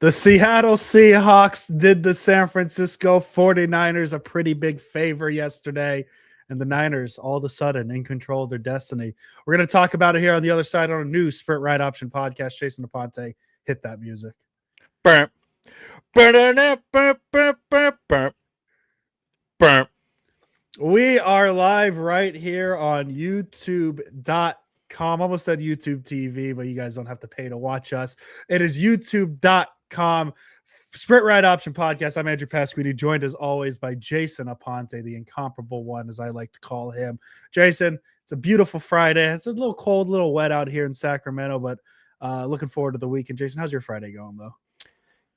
The Seattle Seahawks did the San Francisco 49ers a pretty big favor yesterday, and the Niners all of a sudden in control of their destiny. We're going to talk about it here on the other side on a new Sprint Ride Option podcast. Jason Aponte, hit that music. Burp. Burp. Burp. Burp. Burp. Burp. Burp. We are live right here on youtube.com. Almost said YouTube TV, but you guys don't have to pay to watch us. It is youtube.com. Sprint Ride Option Podcast. I'm Andrew Pasquini, joined as always by Jason Aponte, the incomparable one, as I like to call him. Jason, it's a beautiful Friday. It's a little cold, a little wet out here in Sacramento, but looking forward to the weekend. Jason, how's your Friday going, though?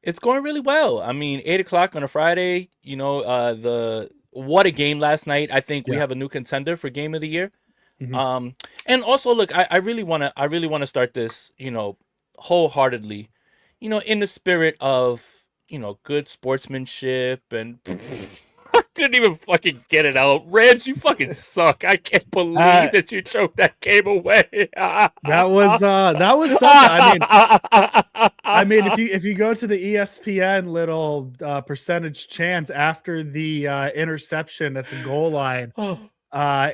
It's going really well. I mean, 8 o'clock on a Friday. What a game last night. I think we Yeah. have a new contender for game of the year. Mhm. And also, look, I really wanna start this, wholeheartedly, in the spirit of good sportsmanship and. I couldn't even fucking get it out. Rams, you fucking suck. I can't Uh, believe that you choked that game away. that was something. I mean, if you go to the ESPN little percentage chance after the interception at the goal line, oh,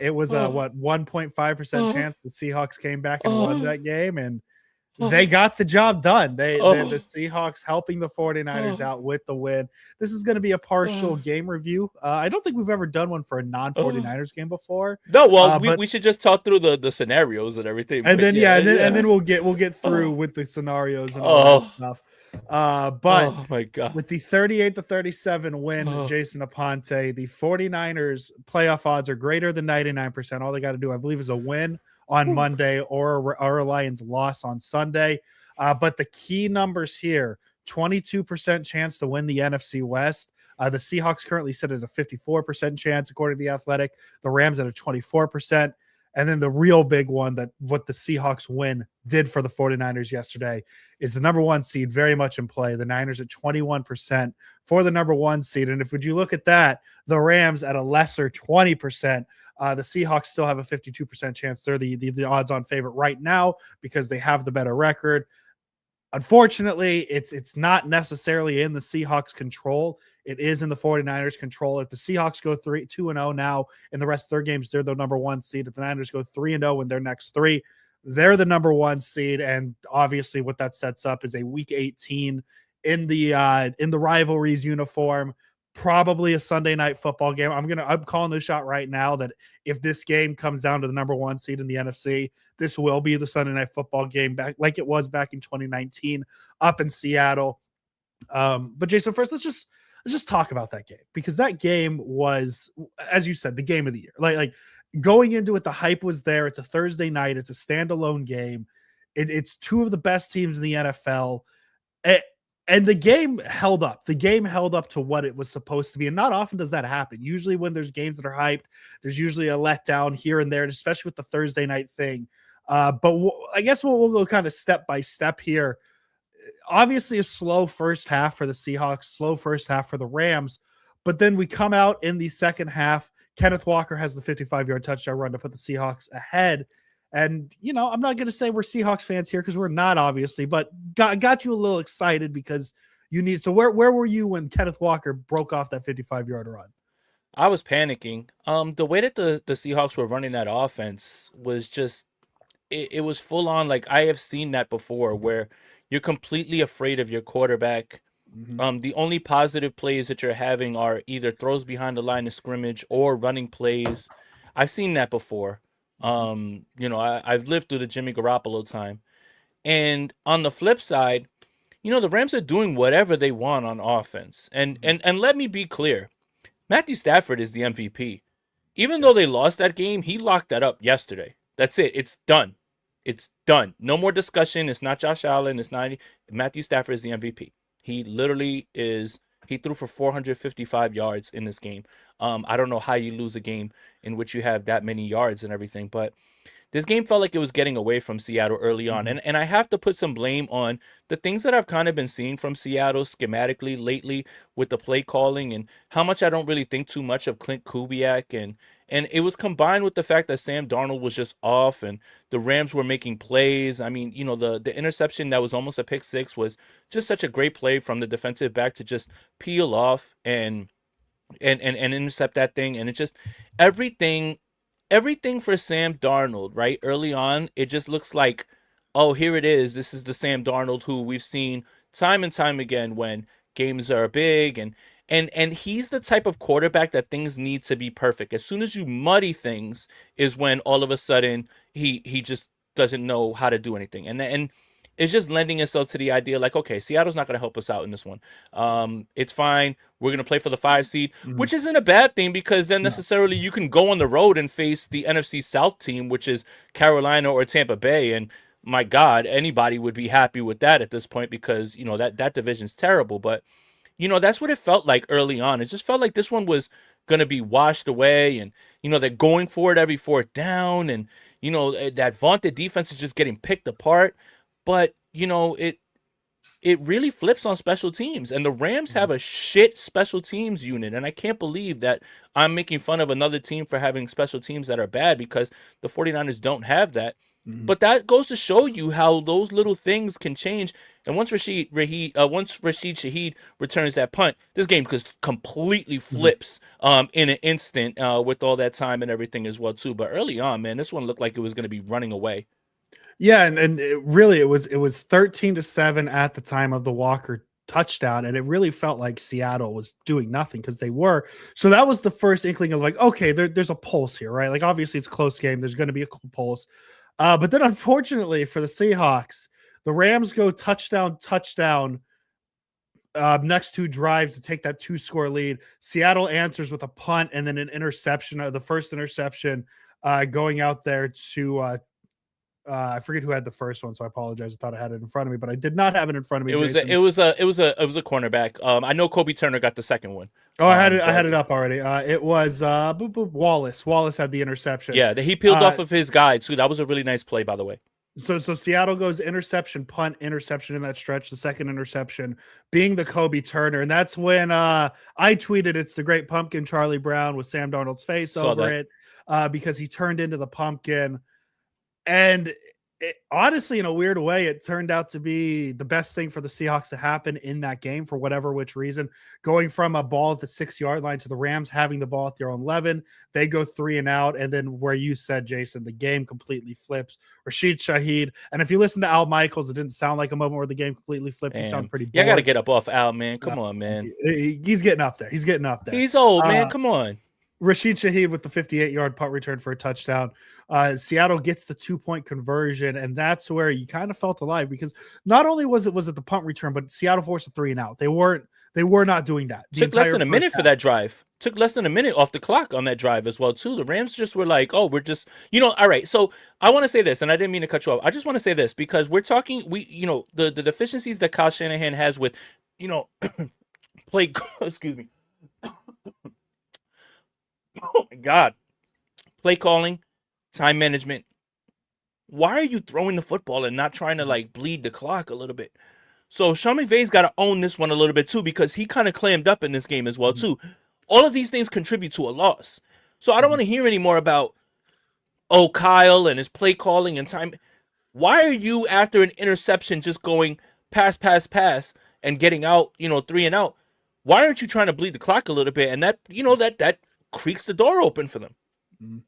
it was a oh, what 1.5% oh, chance the Seahawks came back and won oh, that game, and they oh, got the job done. The oh, Seahawks helping the 49ers oh, out with the win. This is going to be a partial oh, game review. I don't think we've ever done one for a oh. non-49ers game before. No, well, we, But we should just talk through the scenarios and everything. and But then yeah, yeah, and then yeah. we'll get through Oh, with the scenarios and all that oh, stuff. But oh my god. with the 38-37 win, Oh, Jason Aponte, the 49ers playoff odds are greater than 99%. All they got to do, I believe, is a win on whew. Monday or a Lions loss on Sunday. But the key numbers here: 22% chance to win the NFC West. The Seahawks currently sit at a 54% chance, according to the Athletic. The Rams at a 24%. And then the real big one, that what the Seahawks win did for the 49ers yesterday, is the number one seed very much in play. The Niners at 21% for the number one seed. And if would you look at that, the Rams at a lesser 20%. The Seahawks still have a 52% chance. They're the odds on favorite right now because they have the better record. Unfortunately, it's not necessarily in the Seahawks' control. It is in the 49ers' control. If the Seahawks go 2-0 now in the rest of their games, they're the number one seed. If the Niners go 3-0 in their next three, they're the number one seed. And obviously, what that sets up is a Week 18 in the rivalries uniform. Probably a Sunday night football game. I'm calling this shot right now that if this game comes down to the number one seed in the NFC, this will be the Sunday night football game back like it was back in 2019 up in Seattle. But Jason, first let's just talk about that game, because that game was, as you said, the game of the year. Like going into it, the hype was there. It's a Thursday night. It's a standalone game. It's two of the best teams in the NFL. A- and the game held up. The game held up to what it was supposed to be. And not often does that happen. Usually, when there's games that are hyped, there's usually a letdown here and there, especially with the Thursday night thing. I guess we'll go kind of step by step here. Obviously, a slow first half for the Seahawks, slow first half for the Rams. But then we come out in the second half. Kenneth Walker has the 55-yard touchdown run to put the Seahawks ahead. And, I'm not going to say we're Seahawks fans here, because we're not, obviously, but got you a little excited because you need. So where were you when Kenneth Walker broke off that 55-yard run? I was panicking. The way that the Seahawks were running that offense was just it was full on. Like, I have seen that before, where you're completely afraid of your quarterback. Mm-hmm. The only positive plays that you're having are either throws behind the line of scrimmage or running plays. I've seen that before. I've lived through the Jimmy Garoppolo time. And on the flip side, the Rams are doing whatever they want on offense. And let me be clear. Matthew Stafford is the MVP. Even Yeah. though they lost that game, he locked that up yesterday. That's it. It's done. It's done. No more discussion. It's not Josh Allen. It's not Matthew Stafford is the MVP. He literally is. He threw for 455 yards in this game. I don't know how you lose a game in which you have that many yards and everything, but this game felt like it was getting away from Seattle early on. Mhm. And I have to put some blame on the things that I've kind of been seeing from Seattle schematically lately with the play calling and how much I don't really think too much of Clint Kubiak. And it was combined with the fact that Sam Darnold was just off and the Rams were making plays. I mean, the interception that was almost a pick six was just such a great play from the defensive back to just peel off and intercept that thing. And it just everything everything for Sam Darnold, right? Early on, it just looks like, oh, here it is. This is the Sam Darnold who we've seen time and time again when games are big and he's the type of quarterback that things need to be perfect. As soon as you muddy things is when all of a sudden he just doesn't know how to do anything. And it's just lending itself to the idea like, okay, Seattle's not going to help us out in this one. It's fine. We're going to play for the 5 seed, Mhm. which isn't a bad thing because then No. necessarily you can go on the road and face the NFC South team, which is Carolina or Tampa Bay. And my God, anybody would be happy with that at this point because, that division's terrible. But, that's what it felt like early on. It just felt like this one was going to be washed away. And, they're going for it every fourth down. And, that vaunted defense is just getting picked apart. But, it really flips on special teams. And the Rams have Mhm. a shit special teams unit. And I can't believe that I'm making fun of another team for having special teams that are bad because the 49ers don't have that. Mhm. But that goes to show you how those little things can change. And once Rashid Shaheed returns that punt, this game just completely Mhm. flips in an instant with all that time and everything as well too. But early on, man, this one looked like it was going to be running away. Yeah, and it was 13-7 at the time of the Walker touchdown, and it really felt like Seattle was doing nothing because they were. So that was the first inkling of like, okay, there's a pulse here, right? Like obviously it's a close game. There's going to be a pulse. But then unfortunately for the Seahawks, the Rams go touchdown, touchdown, next two drives to take that two-score lead. Seattle answers with a punt and then an interception, the first interception going out there to I forget who had the first one, so I apologize. I thought I had it in front of me, but I did not have it in front of me, It was a, Jason. it was a it was a it was a cornerback. I know Kobe Turner got the second one. Oh, I had it. I But had it up already. It was boop, boop, Wallace. Wallace had the interception. yeah, he peeled Uh, off of his guy too. That was a really nice play, by the way. so Seattle goes interception, punt, interception in that stretch. The second interception being the Kobe Turner, and that's when I tweeted, "It's the Great Pumpkin, Charlie Brown," with Sam Darnold's face Saw over that. it because he turned into the pumpkin. And honestly, in a weird way, it turned out to be the best thing for the Seahawks to happen in that game for whatever which reason. Going from a ball at the 6 yard line to the Rams having the ball at their own 11, they go 3-and-out. And then where you said, Jason, the game completely flips. Rashid Shaheed. And if you listen to Al Michaels, it didn't sound like a moment where the game completely flipped. He sounded Damn. pretty Yeah, I gotta bored. get up off Al, man. Uh, Come on, man. he's getting up there. He's getting up there. He's old, man. Uh, Come on. Rashid Shaheed with the 58-yard punt return for a touchdown. Seattle gets the 2-point conversion, and that's where you kind of felt alive because not only was it the punt return, but Seattle forced a 3-and-out. They were not doing that the Took less entire than a first minute for half. that drive. Took less than a minute off the clock on that drive as well too. The Rams just were like, "Oh, we're just, all right." So I want to say this, and I didn't mean to cut you off. I just want to say this because we're talking, the deficiencies that Kyle Shanahan has with, you know, play. Excuse me. Oh my God, play calling, time management. Why are you throwing the football and not trying to like bleed the clock a little bit? So Sean McVay's got to own this one a little bit too because he kind of clammed up in this game as well Mhm, too. All of these things contribute to a loss. So I don't mhm, want to hear any more about Kyle and his play calling and time. Why are you after an interception just going pass, pass, pass and getting out, 3-and-out? Why aren't you trying to bleed the clock a little bit? And that creaks the door open for them. mhm.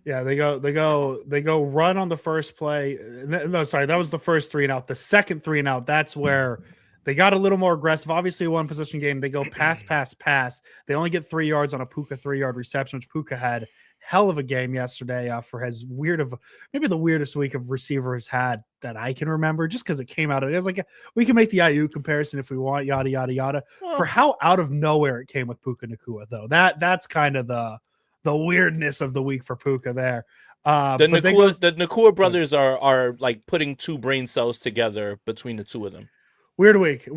Yeah, they go run on the first play. No, sorry, that was the first 3-and-out. The second 3-and-out, that's where they got a little more aggressive. Obviously, a one possession game. They go pass, pass, pass. They only get 3 yards on a Puka 3-yard reception, which Puka had hell of a game yesterday for his maybe the weirdest week of receivers had that I can remember, just because it came out of it. Was like we can make the IU comparison if we want, yada yada yada. For Well, how out of nowhere it came with Puka Nakua, though, that's kind of the weirdness of the week for Puka there. But they go. The Nakua brothers are like putting two brain cells together between the two of them. Weird week.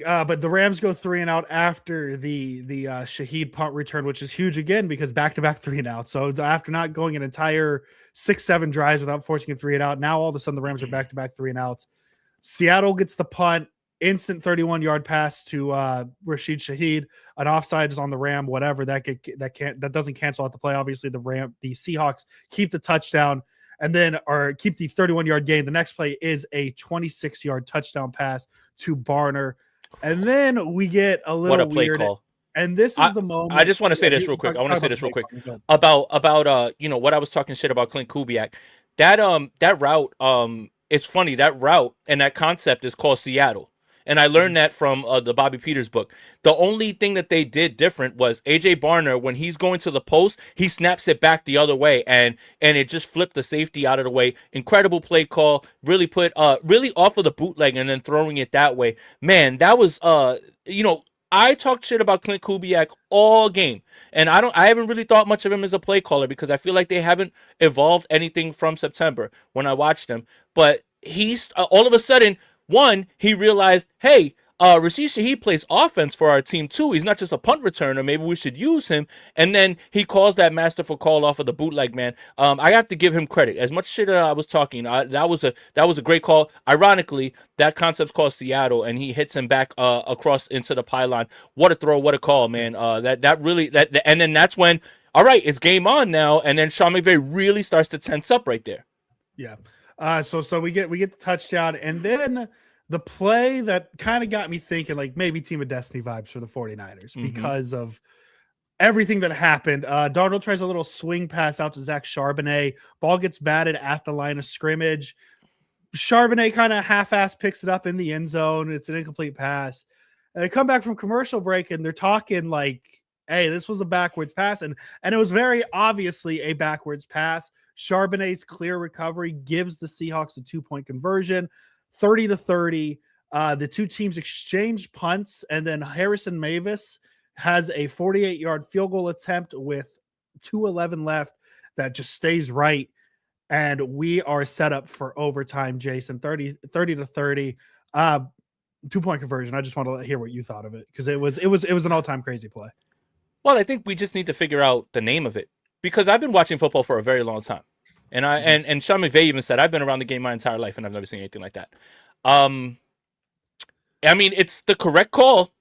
But the Rams go 3-and-out after the Shaheed punt return, which is huge again because back-to-back 3-and-out. So after not going an entire 6-7 drives without forcing a 3-and-out, now all of a ssudden the Rams are back-to-back 3-and-outs. Seattle gets the punt, instant 31-yard pass to Rashid Shaheed. An offside is on the Ram, whatever that doesn't cancel out the play. Obviously, the Seahawks keep the touchdown and then keep the 31-yard gain. The next play is a 26-yard touchdown pass to Barner. And then we get a little what a play weird call. And this is the moment. I just want to say this real quick. About what I was talking shit about Clint Kubiak. That route, it's funny, that route and that concept is called Seattle. And I learned that from the Bobby Peters book. The only thing that they did different was AJ Barner, when he's going to the post, he snaps it back the other way, and it just flipped the safety out of the way. Incredible play call. Really really off of the bootleg and then throwing it that way. Man, that was I talked shit about Clint Kubiak all game, and I haven't really thought much of him as a play caller because I feel like they haven't evolved anything from September when I watched him. But he's all of a sudden. One, he realized, hey, Rashid Shaheed plays offense for our team too. He's not just a punt returner. Maybe we should use him. And then he calls that masterful call off of the bootleg, man. I have to give him credit. As much shit I was talking, that was a great call. Ironically, that concept's called Seattle, and he hits him back across into the pylon. What a throw! What a call, man. And then that's when, all right, it's game on now. And then Sean McVay really starts to tense up right there. Yeah. So we get the touchdown, and then the play that kind of got me thinking like maybe Team of Destiny vibes for the 49ers because of everything that happened. Darnold tries a little swing pass out to Zach Charbonnet. Ball gets batted at the line of scrimmage. Charbonnet kind of half-ass picks it up in the end zone. It's an incomplete pass. And they come back from commercial break, and they're talking like, hey, this was a backwards pass. And it was very obviously a backwards pass. Charbonnet's clear recovery gives the Seahawks a 2-point conversion, 30-30. The two teams exchange punts, and then Harrison Mavis has a 48-yard field goal attempt with 2:11 left that just stays right. And we are set up for overtime, Jason, 30-30. 2-point conversion. I just want to hear what you thought of it because it was an all-time crazy play. Well, I think we just need to figure out the name of it. Because I've been watching football for a very long time. And and Sean McVay even said, I've been around the game my entire life and I've never seen anything like that. I mean, it's the correct call.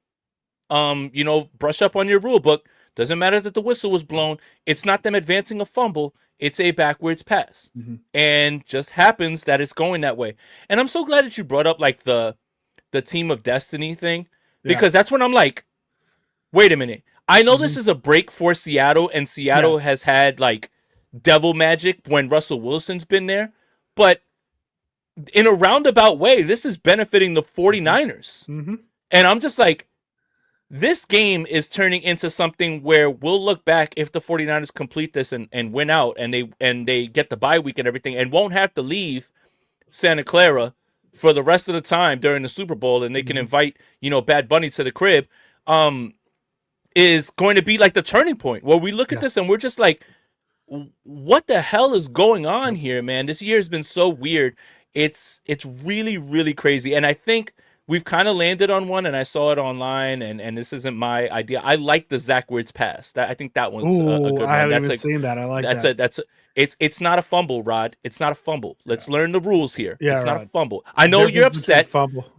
Brush up on your rule book. Doesn't matter that the whistle was blown. It's not them advancing a fumble. It's a backwards pass. And just happens that it's going that way. And I'm so glad that you brought up like the Team of Destiny thing. Because that's when I'm like, wait a minute. I know this is a break for Seattle, and Seattle has had like devil magic when Russell Wilson's been there, but in a roundabout way, this is benefiting the 49ers. And I'm just like, this game is turning into something where we'll look back if the 49ers complete this and win out and they get the bye week and everything and won't have to leave Santa Clara for the rest of the time during the Super Bowl, and they can invite, Bad Bunny to the crib. Is going to be like the turning point where we look at this and we're just like, what the hell is going on here, man? This year has been so weird. It's really, really crazy. And I think we've kind of landed on one, and I saw it online, and this isn't my idea. I like the Zach Wirtz pass. I think that one's a good one. I haven't even seen that. I like that. It's not a fumble, Rod. It's not a fumble. Let's learn the rules here. Yeah, it's not a fumble. I know you're upset.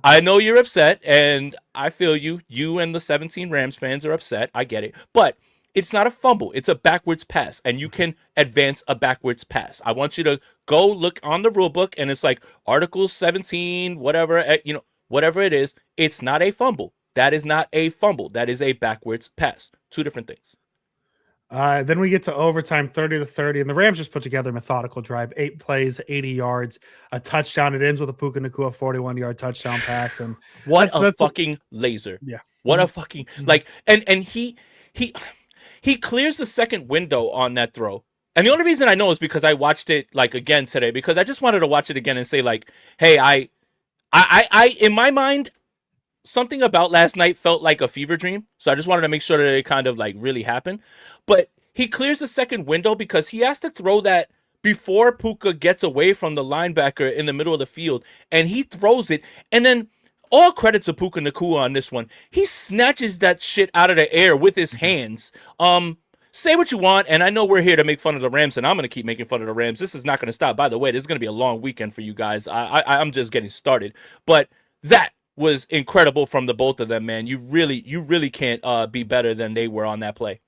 I know you're upset, and I feel you. You and the 17 Rams fans are upset. I get it. But it's not a fumble. It's a backwards pass, and you can advance a backwards pass. I want you to go look on the rule book, and it's like Article 17, whatever, whatever it is. It's not a fumble. That is not a fumble. That is a backwards pass. Two different things. Then we get to overtime, 30-30, and the Rams just put together a methodical drive, 8 plays, 80 yards, a touchdown. It ends with a Puka Nacua 41-yard touchdown pass. And that's a fucking laser. Yeah. What a fucking and he clears the second window on that throw. And the only reason I know is because I watched it like again today, because I just wanted to watch it again and say like, hey, I in my mind, something about last night felt like a fever dream. So I just wanted to make sure that it kind of like really happened. But he clears the second window because he has to throw that before Puka gets away from the linebacker in the middle of the field. And he throws it. And then all credit to Puka Nacua on this one. He snatches that shit out of the air with his hands. Say what you want, and I know we're here to make fun of the Rams, and I'm going to keep making fun of the Rams. This is not going to stop. By the way, this is going to be a long weekend for you guys. I'm just getting started. But that was incredible from the both of them, man. You really can't be better than they were on that play.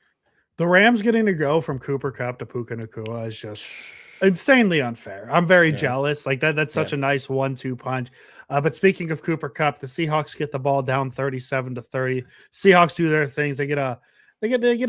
The Rams getting to go from Cooper Kupp to Puka Nacua is just insanely unfair. I'm very jealous. Like that's such a nice 1-2 punch. But speaking of Cooper Kupp, the Seahawks get the ball down 37-30. Seahawks do their things. They get a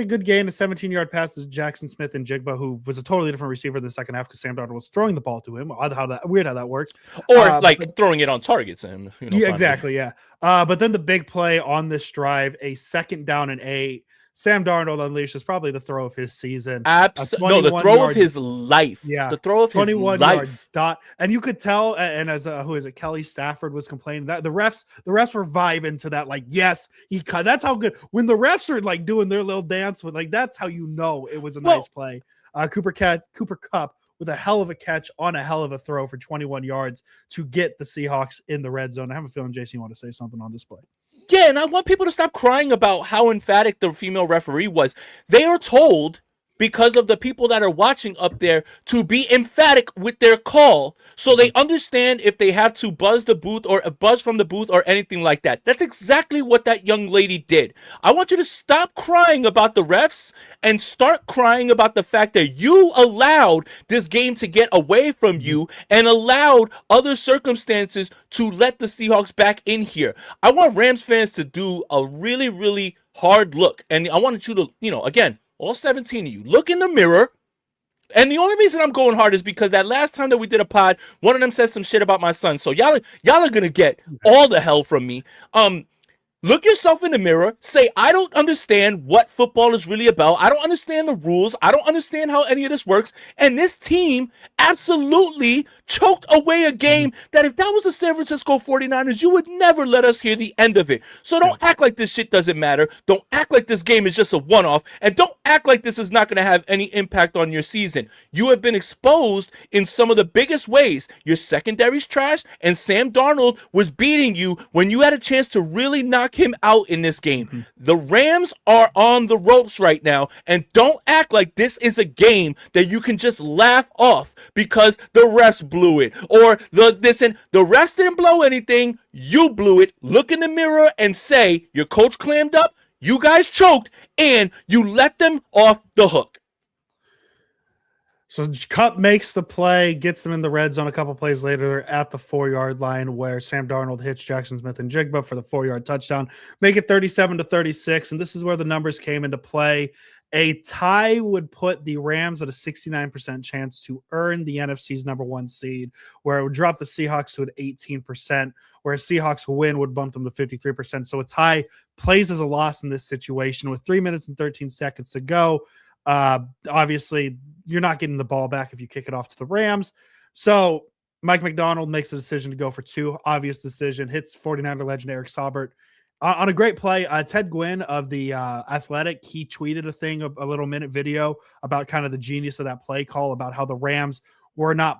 good gain, a 17-yard pass to Jackson Smith and Jigba, who was a totally different receiver in the second half because Sam Darnold was throwing the ball to him. Weird how that works. Or throwing it on targets. And yeah, exactly. Yeah. But then the big play on this drive, a 2nd down and 8. Sam Darnold unleashes probably the throw of his season. Absolutely. No, the throw of his life. Yeah. The throw of his life. Dot. And you could tell, and as who is it? Kelly Stafford was complaining that the refs were vibing to that. Like, yes, he cut. That's how good. When the refs are like doing their little dance with, like, that's how you know it was a nice play. Cooper Kupp with a hell of a catch on a hell of a throw for 21 yards to get the Seahawks in the red zone. I have a feeling, Jason, you want to say something on this play. Yeah, and I want people to stop crying about how emphatic the female referee was. They are told, because of the people that are watching up there, to be emphatic with their call so they understand if they have to buzz the booth or buzz from the booth or anything like that. That's exactly what that young lady did. I want you to stop crying about the refs and start crying about the fact that you allowed this game to get away from you and allowed other circumstances to let the Seahawks back in here. I want Rams fans to do a really, really hard look. And I wanted you to, again, all 17 of you, look in the mirror. And the only reason I'm going hard is because that last time that we did a pod, one of them said some shit about my son. So y'all are gonna get all the hell from me. Look yourself in the mirror. Say, I don't understand what football is really about. I don't understand the rules. I don't understand how any of this works. And this team absolutely choked away a game that if that was the San Francisco 49ers, you would never let us hear the end of it. So don't act like this shit doesn't matter. Don't act like this game is just a one-off. And don't act like this is not going to have any impact on your season. You have been exposed in some of the biggest ways. Your secondary's trash, and Sam Darnold was beating you when you had a chance to really knock him out in this game. The Rams are on the ropes right now, and don't act like this is a game that you can just laugh off because the refs blew it, or the refs didn't blow anything, you blew it. Look in the mirror and say your coach clammed up, you guys choked, and you let them off the hook. So Kupp makes the play, gets them in the red zone. A couple plays later, they're at the 4-yard line where Sam Darnold hits Jackson Smith and Jigba for the 4-yard touchdown. Make it 37-36, and this is where the numbers came into play. A tie would put the Rams at a 69% chance to earn the NFC's number 1 seed, where it would drop the Seahawks to an 18%, where a Seahawks win would bump them to 53%. So a tie plays as a loss in this situation with 3 minutes and 13 seconds to go. Obviously, you're not getting the ball back if you kick it off to the Rams. So Mike McDonald makes a decision to go for 2. Obvious decision. Hits 49er legend Eric Saubert on a great play. Ted Gwynn of the Athletic, he tweeted a thing, a little minute video about kind of the genius of that play call, about how the Rams were not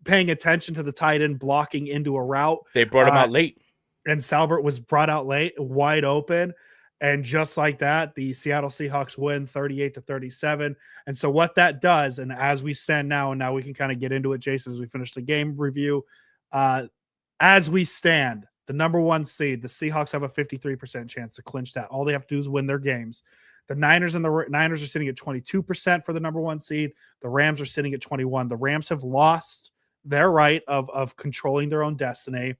paying attention to the tight end blocking into a route. They brought him out late. And Saubert was brought out late, wide open. And just like that, the Seattle Seahawks win 38-37. And so what that does, and as we stand now, and now we can kind of get into it, Jason, as we finish the game review, as we stand, the number 1 seed, the Seahawks have a 53% chance to clinch that. All they have to do is win their games. The Niners are sitting at 22% for the number 1 seed. The Rams are sitting at 21%. The Rams have lost their right of controlling their own destiny.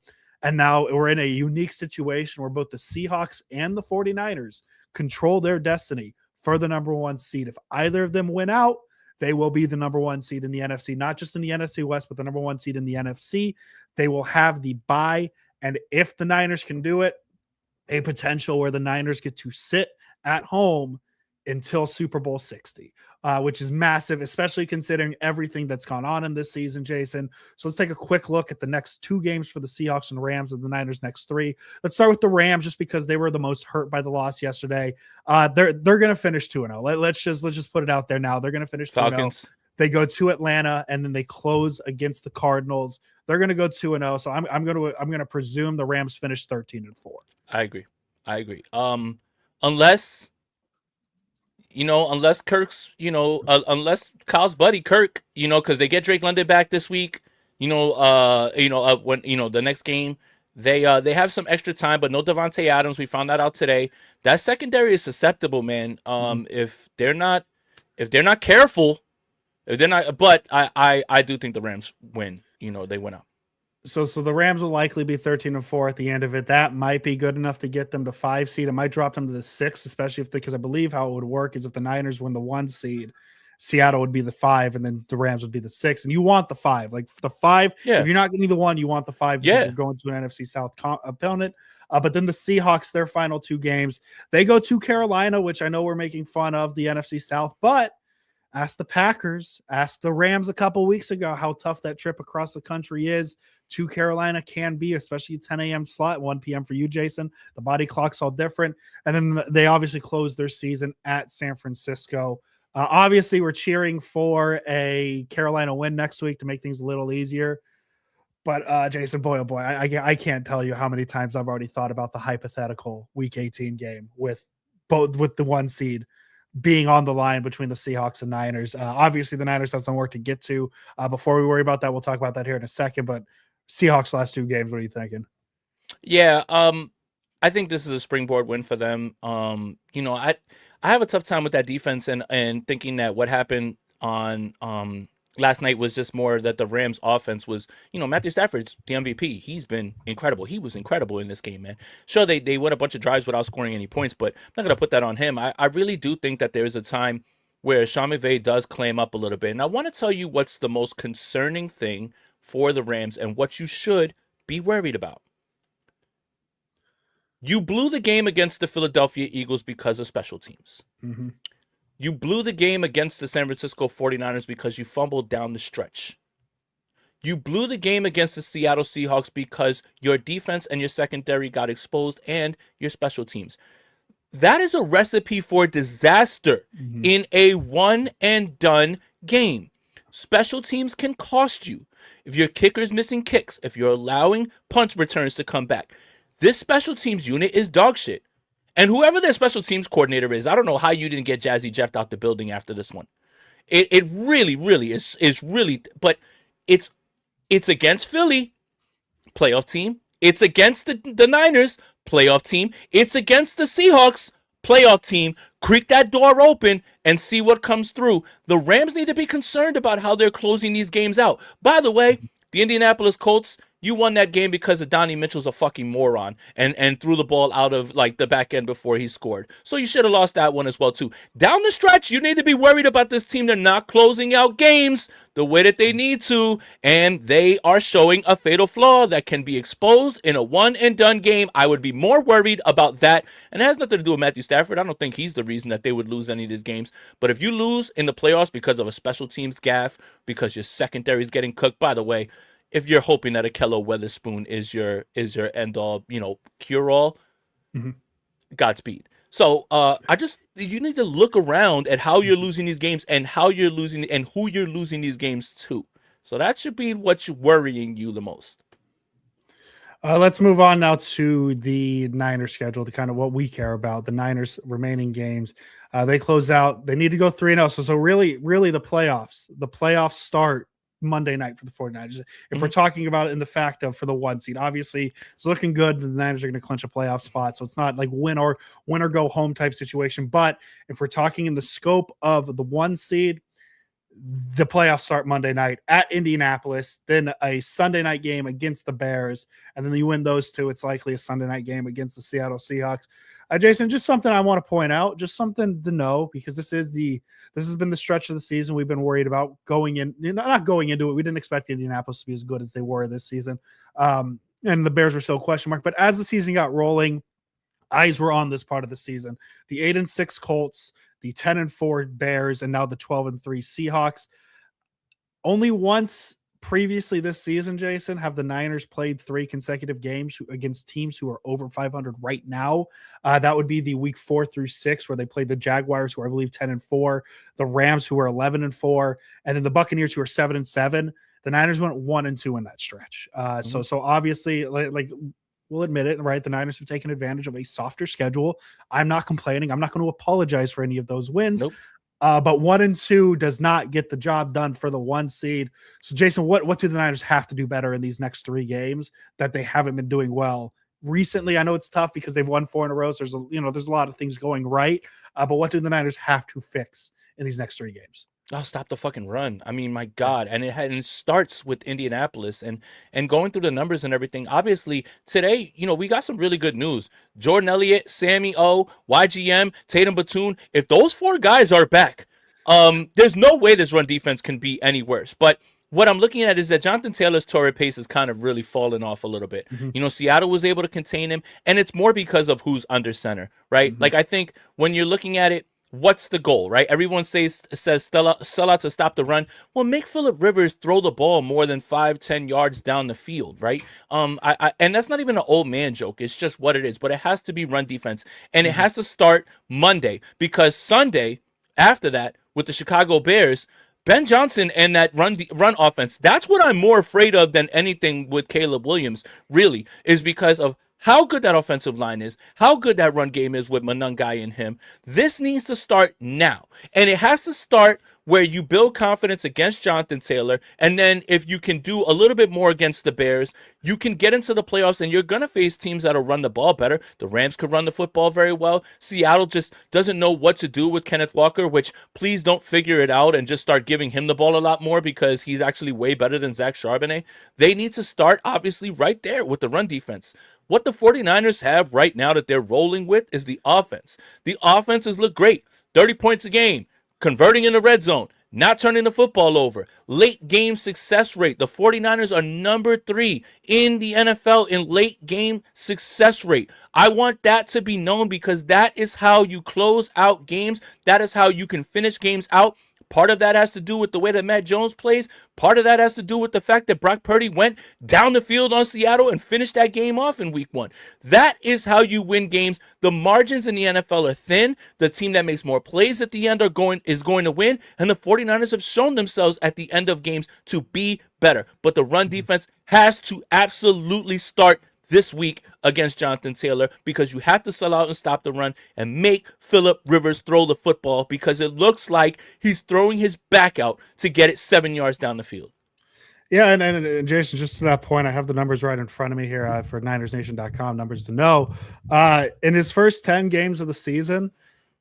And now we're in a unique situation where both the Seahawks and the 49ers control their destiny for the number 1 seed. If either of them win out, they will be the number 1 seed in the NFC, not just in the NFC West, but the number 1 seed in the NFC. They will have the bye. And if the Niners can do it, a potential where the Niners get to sit at home until Super Bowl 60, which is massive, especially considering everything that's gone on in this season, Jason. So let's take a quick look at the next 2 games for the Seahawks and Rams, and the Niners' next 3. Let's start with the Rams, just because they were the most hurt by the loss yesterday. They're going to finish 2-0. Let's just put it out there now. They're going to finish 2-0. Falcons. They go to Atlanta, and then they close against the Cardinals. They're going to go 2-0. So I'm going to presume the Rams finish 13-4. I agree. Unless unless Kirk's, unless Kyle's buddy Kirk, because they get Drake London back this week, when the next game they have some extra time, but no Devontae Adams. We found that out today. That secondary is susceptible, man. If they're not careful, if they're not, but I do think the Rams win. They win out. So the Rams will likely be 13-4 at the end of it. That might be good enough to get them to 5 seed. It might drop them to the 6, especially because I believe how it would work is if the Niners win the 1 seed, Seattle would be the 5, and then the Rams would be the 6. And you want the 5, like the 5. Yeah. If you're not getting the 1, you want the 5 because you're going to an NFC South opponent. But then the Seahawks, their final 2 games, they go to Carolina, which I know we're making fun of the NFC South, but ask the Packers, ask the Rams a couple weeks ago how tough that trip across the country is to Carolina can be, especially 10 a.m. slot, 1 p.m. for you, Jason. The body clock's all different. And then they obviously closed their season at San Francisco. Obviously, we're cheering for a Carolina win next week to make things a little easier. But Jason, boy, oh boy, I can't tell you how many times I've already thought about the hypothetical Week 18 game with the 1 seed being on the line between the Seahawks and Niners. Obviously, the Niners have some work to get to. Before we worry about that, we'll talk about that here in a second. But Seahawks last 2 games, what are you thinking? Yeah, I think this is a springboard win for them. I have a tough time with that defense and thinking that what happened on last night was just more that the Rams offense was, Matthew Stafford's the MVP. He's been incredible. He was incredible in this game, man. Sure, they went a bunch of drives without scoring any points, but I'm not going to put that on him. I really do think that there's a time where Sean McVay does claim up a little bit. And I want to tell you what's the most concerning thing for the Rams and what you should be worried about. You blew the game against the Philadelphia Eagles because of special teams. Mm-hmm. You blew the game against the San Francisco 49ers because you fumbled down the stretch. You blew the game against the Seattle Seahawks because your defense and your secondary got exposed and your special teams. That is a recipe for disaster in a one-and-done game. Special teams can cost you. If your kicker's missing kicks, if you're allowing punt returns to come back, this special teams unit is dog shit. And whoever their special teams coordinator is, I don't know how you didn't get Jazzy Jeff out the building after this one. It really, really is really, but it's against Philly, playoff team. It's against the Niners, playoff team. It's against the Seahawks, playoff team. Creak that door open and see what comes through. The Rams need to be concerned about how they're closing these games out. By the way, the Indianapolis Colts, you won that game because Adonai Mitchell's a fucking moron and threw the ball out of like the back end before he scored. So you should have lost that one as well too. Down the stretch, you need to be worried about this team. They're not closing out games the way that they need to, and they are showing a fatal flaw that can be exposed in a one and done game. I would be more worried about that, and it has nothing to do with Matthew Stafford. I don't think he's the reason that they would lose any of these games. But if you lose in the playoffs because of a special teams gaffe, because your secondary is getting cooked, by the way, if you're hoping that Akello Weatherspoon is your end all, cure all, Godspeed. So you need to look around at how you're losing these games and how you're losing and who you're losing these games to. So that should be what's worrying you the most. Let's move on now to the Niners schedule, to kind of what we care about. The Niners remaining games, they close out. They need to go 3-0. So really the playoffs start Monday night for the 49ers. If we're talking about it in the fact of for the 1 seed, obviously it's looking good. The Niners are going to clinch a playoff spot. So it's not like win or go home type situation. But if we're talking in the scope of the 1 seed, the playoffs start Monday night at Indianapolis, then a Sunday night game against the Bears, and then you win those 2. It's likely a Sunday night game against the Seattle Seahawks. Jason, just something I want to point out, just something to know, because this has been the stretch of the season we've been worried about going in, not going into it. We didn't expect Indianapolis to be as good as they were this season. And the Bears were still a question mark, but as the season got rolling, eyes were on this part of the season. The 8-6 Colts, the 10-4 Bears, and now the 12-3 Seahawks. Only once previously this season, Jason, have the Niners played 3 consecutive games against teams who are over 500 right now. That would be the week 4 through 6, where they played the Jaguars, who are, I believe, 10-4, the Rams, who are 11-4, and then the Buccaneers, who are 7-7. The Niners went 1-2 in that stretch. So obviously, like we'll admit it, right? The Niners have taken advantage of a softer schedule. I'm not complaining. I'm not going to apologize for any of those wins. Nope. But 1-2 does not get the job done for the 1 seed. So, Jason, what do the Niners have to do better in these next 3 games that they haven't been doing well recently? I know it's tough because they've won 4 in a row. So there's a lot of things going right. But what do the Niners have to fix in these next 3 games? Oh, stop the fucking run. I mean, my God. And it starts with Indianapolis and going through the numbers and everything. Obviously, today, we got some really good news. Jordan Elliott, Sammy O, YGM, Tatum Batoon. If those 4 guys are back, there's no way this run defense can be any worse. But what I'm looking at is that Jonathan Taylor's torrid pace has kind of really fallen off a little bit. Seattle was able to contain him, and it's more because of who's under center, right? Like, I think when you're looking at it, what's the goal, right? Everyone says sell out to stop the run. Well, make Phillip Rivers throw the ball more than 5-10 yards down the field, right? And that's not even an old man joke. It's just what it is. But it has to be run defense, and it has to start Monday, because Sunday after that with the Chicago Bears, Ben Johnson and that run offense, that's what I'm more afraid of than anything with Caleb Williams, really, is because of how good that offensive line is, how good that run game is with Monangai and him. This needs to start now. And it has to start where you build confidence against Jonathan Taylor. And then if you can do a little bit more against the Bears, you can get into the playoffs, and you're going to face teams that'll run the ball better. The Rams could run the football very well. Seattle just doesn't know what to do with Kenneth Walker, which please don't figure it out and just start giving him the ball a lot more, because he's actually way better than Zach Charbonnet. They need to start, obviously, right there with the run defense. What the 49ers have right now that they're rolling with is the offense. The offenses look great. 30 points a game, converting in the red zone, not turning the football over. Late game success rate. The 49ers are number 3 in the NFL in late game success rate. I want that to be known, because that is how you close out games. That is how you can finish games out. Part of that has to do with the way that Matt Jones plays. Part of that has to do with the fact that Brock Purdy went down the field on Seattle and finished that game off in week 1. That is how you win games. The margins in the NFL are thin. The team that makes more plays at the end is going to win. And the 49ers have shown themselves at the end of games to be better. But the run defense has to absolutely start this week against Jonathan Taylor, because you have to sell out and stop the run and make Phillip Rivers throw the football, because it looks like he's throwing his back out to get it 7 yards down the field. Yeah, and Jason, just to that point, I have the numbers right in front of me here for NinersNation.com, numbers to know. In his first 10 games of the season,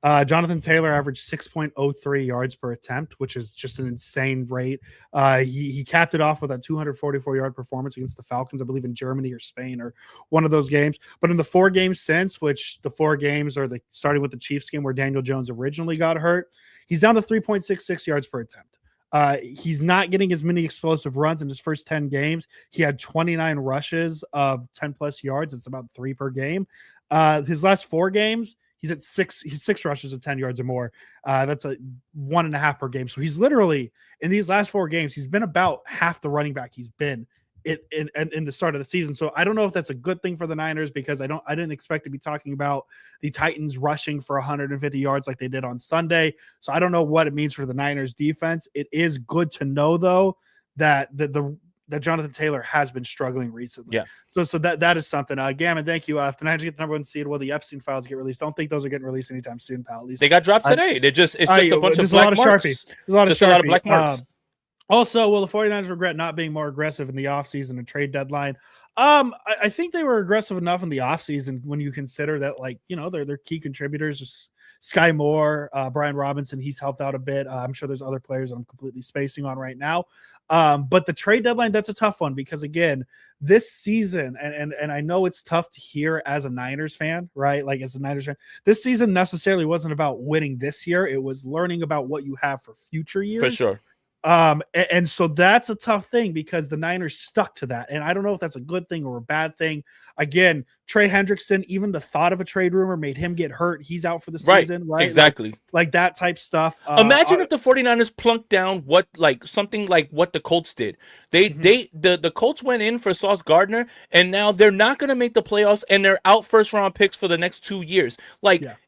Jonathan Taylor averaged 6.03 yards per attempt, which is just an insane rate. He capped it off with a 244-yard performance against the Falcons, I believe in Germany or Spain or one of those games. But in the 4 games since, which the 4 games are starting with the Chiefs game where Daniel Jones originally got hurt, he's down to 3.66 yards per attempt. He's not getting as many explosive runs in his first 10 games. He had 29 rushes of 10 plus yards. It's about 3 per game. His last 4 games, he's at 6 rushes of 10 yards or more. That's a 1.5 per game. So he's literally, in these last 4 games, he's been about half the running back he's been in the start of the season. So I don't know if that's a good thing for the Niners, because I didn't expect to be talking about the Titans rushing for 150 yards like they did on Sunday. So I don't know what it means for the Niners defense. It is good to know, though, that that Jonathan Taylor has been struggling recently. Yeah. So that is something. Gammon, thank you. If the Niners get the number 1 seed, will the Epstein files get released? Don't think those are getting released anytime soon, pal. At least they got dropped today. It's just a bunch of black marks. A lot of black marks. Also, will the 49ers regret not being more aggressive in the offseason and trade deadline? I think they were aggressive enough in the offseason when you consider that, their key contributors, just Sky Moore, Brian Robinson, he's helped out a bit. I'm sure there's other players that I'm completely spacing on right now. But the trade deadline, that's a tough one, because, again, this season, and I know it's tough to hear as a Niners fan, right? Like, as a Niners fan, this season necessarily wasn't about winning this year. It was learning about what you have for future years. For sure. And so that's a tough thing, because the Niners stuck to that. And I don't know if that's a good thing or a bad thing. Again, Trey Hendrickson, even the thought of a trade rumor made him get hurt. He's out for the season, right? Exactly. Like that type stuff. Imagine if the 49ers plunked down something like what the Colts did. The Colts went in for Sauce Gardner, and now they're not going to make the playoffs, and they're out first round picks for the next 2 years.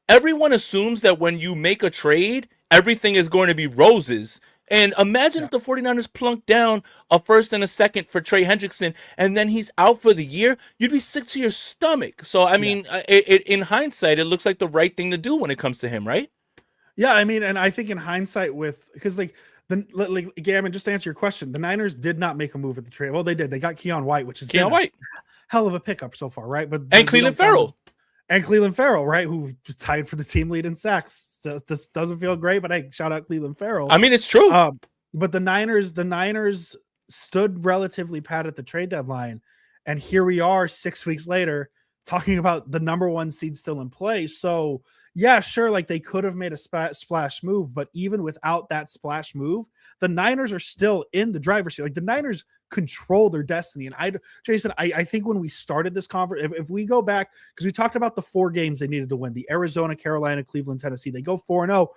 Everyone assumes that when you make a trade, everything is going to be roses. And imagine if the 49ers plunk down a first and a second for Trey Hendrickson, and then he's out for the year. You'd be sick to your stomach. So, I mean, in hindsight, it looks like the right thing to do when it comes to him, right? Yeah, I mean, and I think in hindsight, because Gammon, just to answer your question, the Niners did not make a move at the trade. Well, they did. They got Keon White, which is Keon White, hell of a pickup so far, right? And Cleveland Farrell. And Cleveland Farrell, right, who tied for the team lead in sacks. This doesn't feel great, but hey, shout out Cleveland Farrell. I mean, it's true. But the Niners stood relatively pat at the trade deadline, and here we are 6 weeks later talking about the number one seed still in play. So yeah, sure, like they could have made a splash move, but even without that splash move, the Niners are still in the driver's seat. Like the Niners control their destiny. And Jason, I think when we started this conference, if we go back, because we talked about the 4 games they needed to win, the Arizona, Carolina, Cleveland, Tennessee, they go 4-0.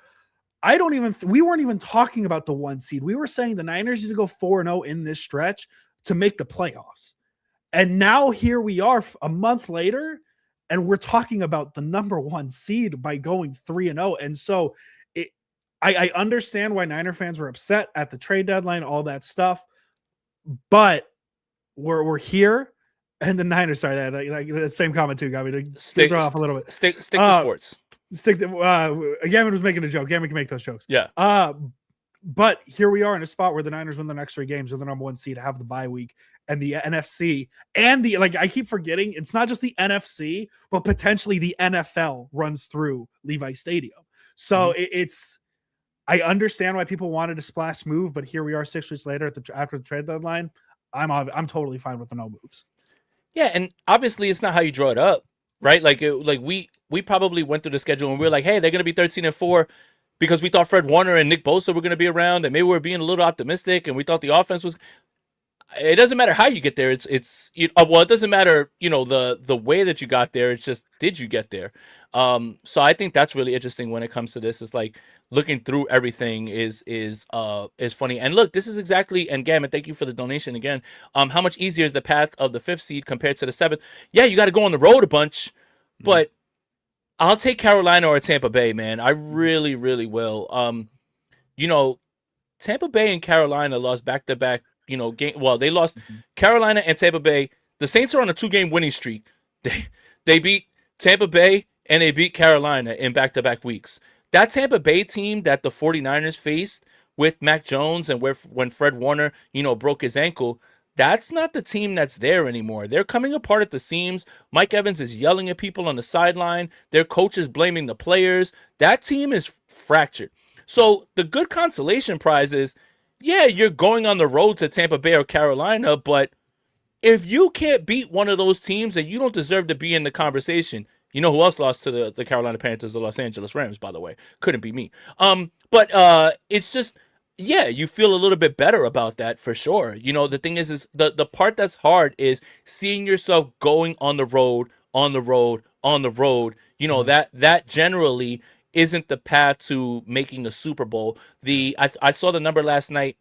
We weren't even talking about the 1 seed. We were saying the Niners need to go 4-0 in this stretch to make the playoffs. And now here we are a month later, and we're talking about the number 1 seed by going 3-0. And so I understand why Niner fans were upset at the trade deadline, all that stuff. But we're here, and the Niners. Sorry, that same comment too got me to stick off a little bit. Stick to sports. Gammon was making a joke. Gammon can make those jokes. Yeah. But here we are in a spot where the Niners win the next 3 games with the number 1 seed, have the bye week, and the NFC, and I keep forgetting, it's not just the NFC, but potentially the NFL runs through Levi Stadium. So I understand why people wanted a splash move, but here we are 6 weeks later after the trade deadline. I'm totally fine with the no moves. Yeah, and obviously it's not how you draw it up, right? We probably went through the schedule and we were like, hey, they're going to be 13-4 because we thought Fred Warner and Nick Bosa were going to be around, and maybe we were being a little optimistic, and we thought the offense was. It doesn't matter how you get there. It doesn't matter, the way that you got there. It's just, did you get there? So I think that's really interesting when it comes to this. It's like looking through everything is funny. And look, this is exactly, and Gammon, thank you for the donation again. How much easier is the path of the 5th seed compared to the 7th? Yeah, you got to go on the road a bunch, but I'll take Carolina or Tampa Bay, man. I really, really will. Tampa Bay and Carolina lost back-to-back game. Well, they lost Carolina and Tampa Bay. The Saints are on a 2-game winning streak. They beat Tampa Bay and they beat Carolina in back-to-back weeks. That Tampa Bay team that the 49ers faced with Mac Jones and when Fred Warner, broke his ankle, that's not the team that's there anymore. They're coming apart at the seams. Mike Evans is yelling at people on the sideline. Their coach is blaming the players. That team is fractured. So the good consolation prize is, yeah, you're going on the road to Tampa Bay or Carolina, but if you can't beat one of those teams, then you don't deserve to be in the conversation. You know who else lost to the Carolina Panthers? The Los Angeles Rams, by the way. Couldn't be me. But it's just, yeah, you feel a little bit better about that for sure. The thing is the part that's hard is seeing yourself going on the road. That generally isn't the path to making the Super Bowl. I saw the number last night.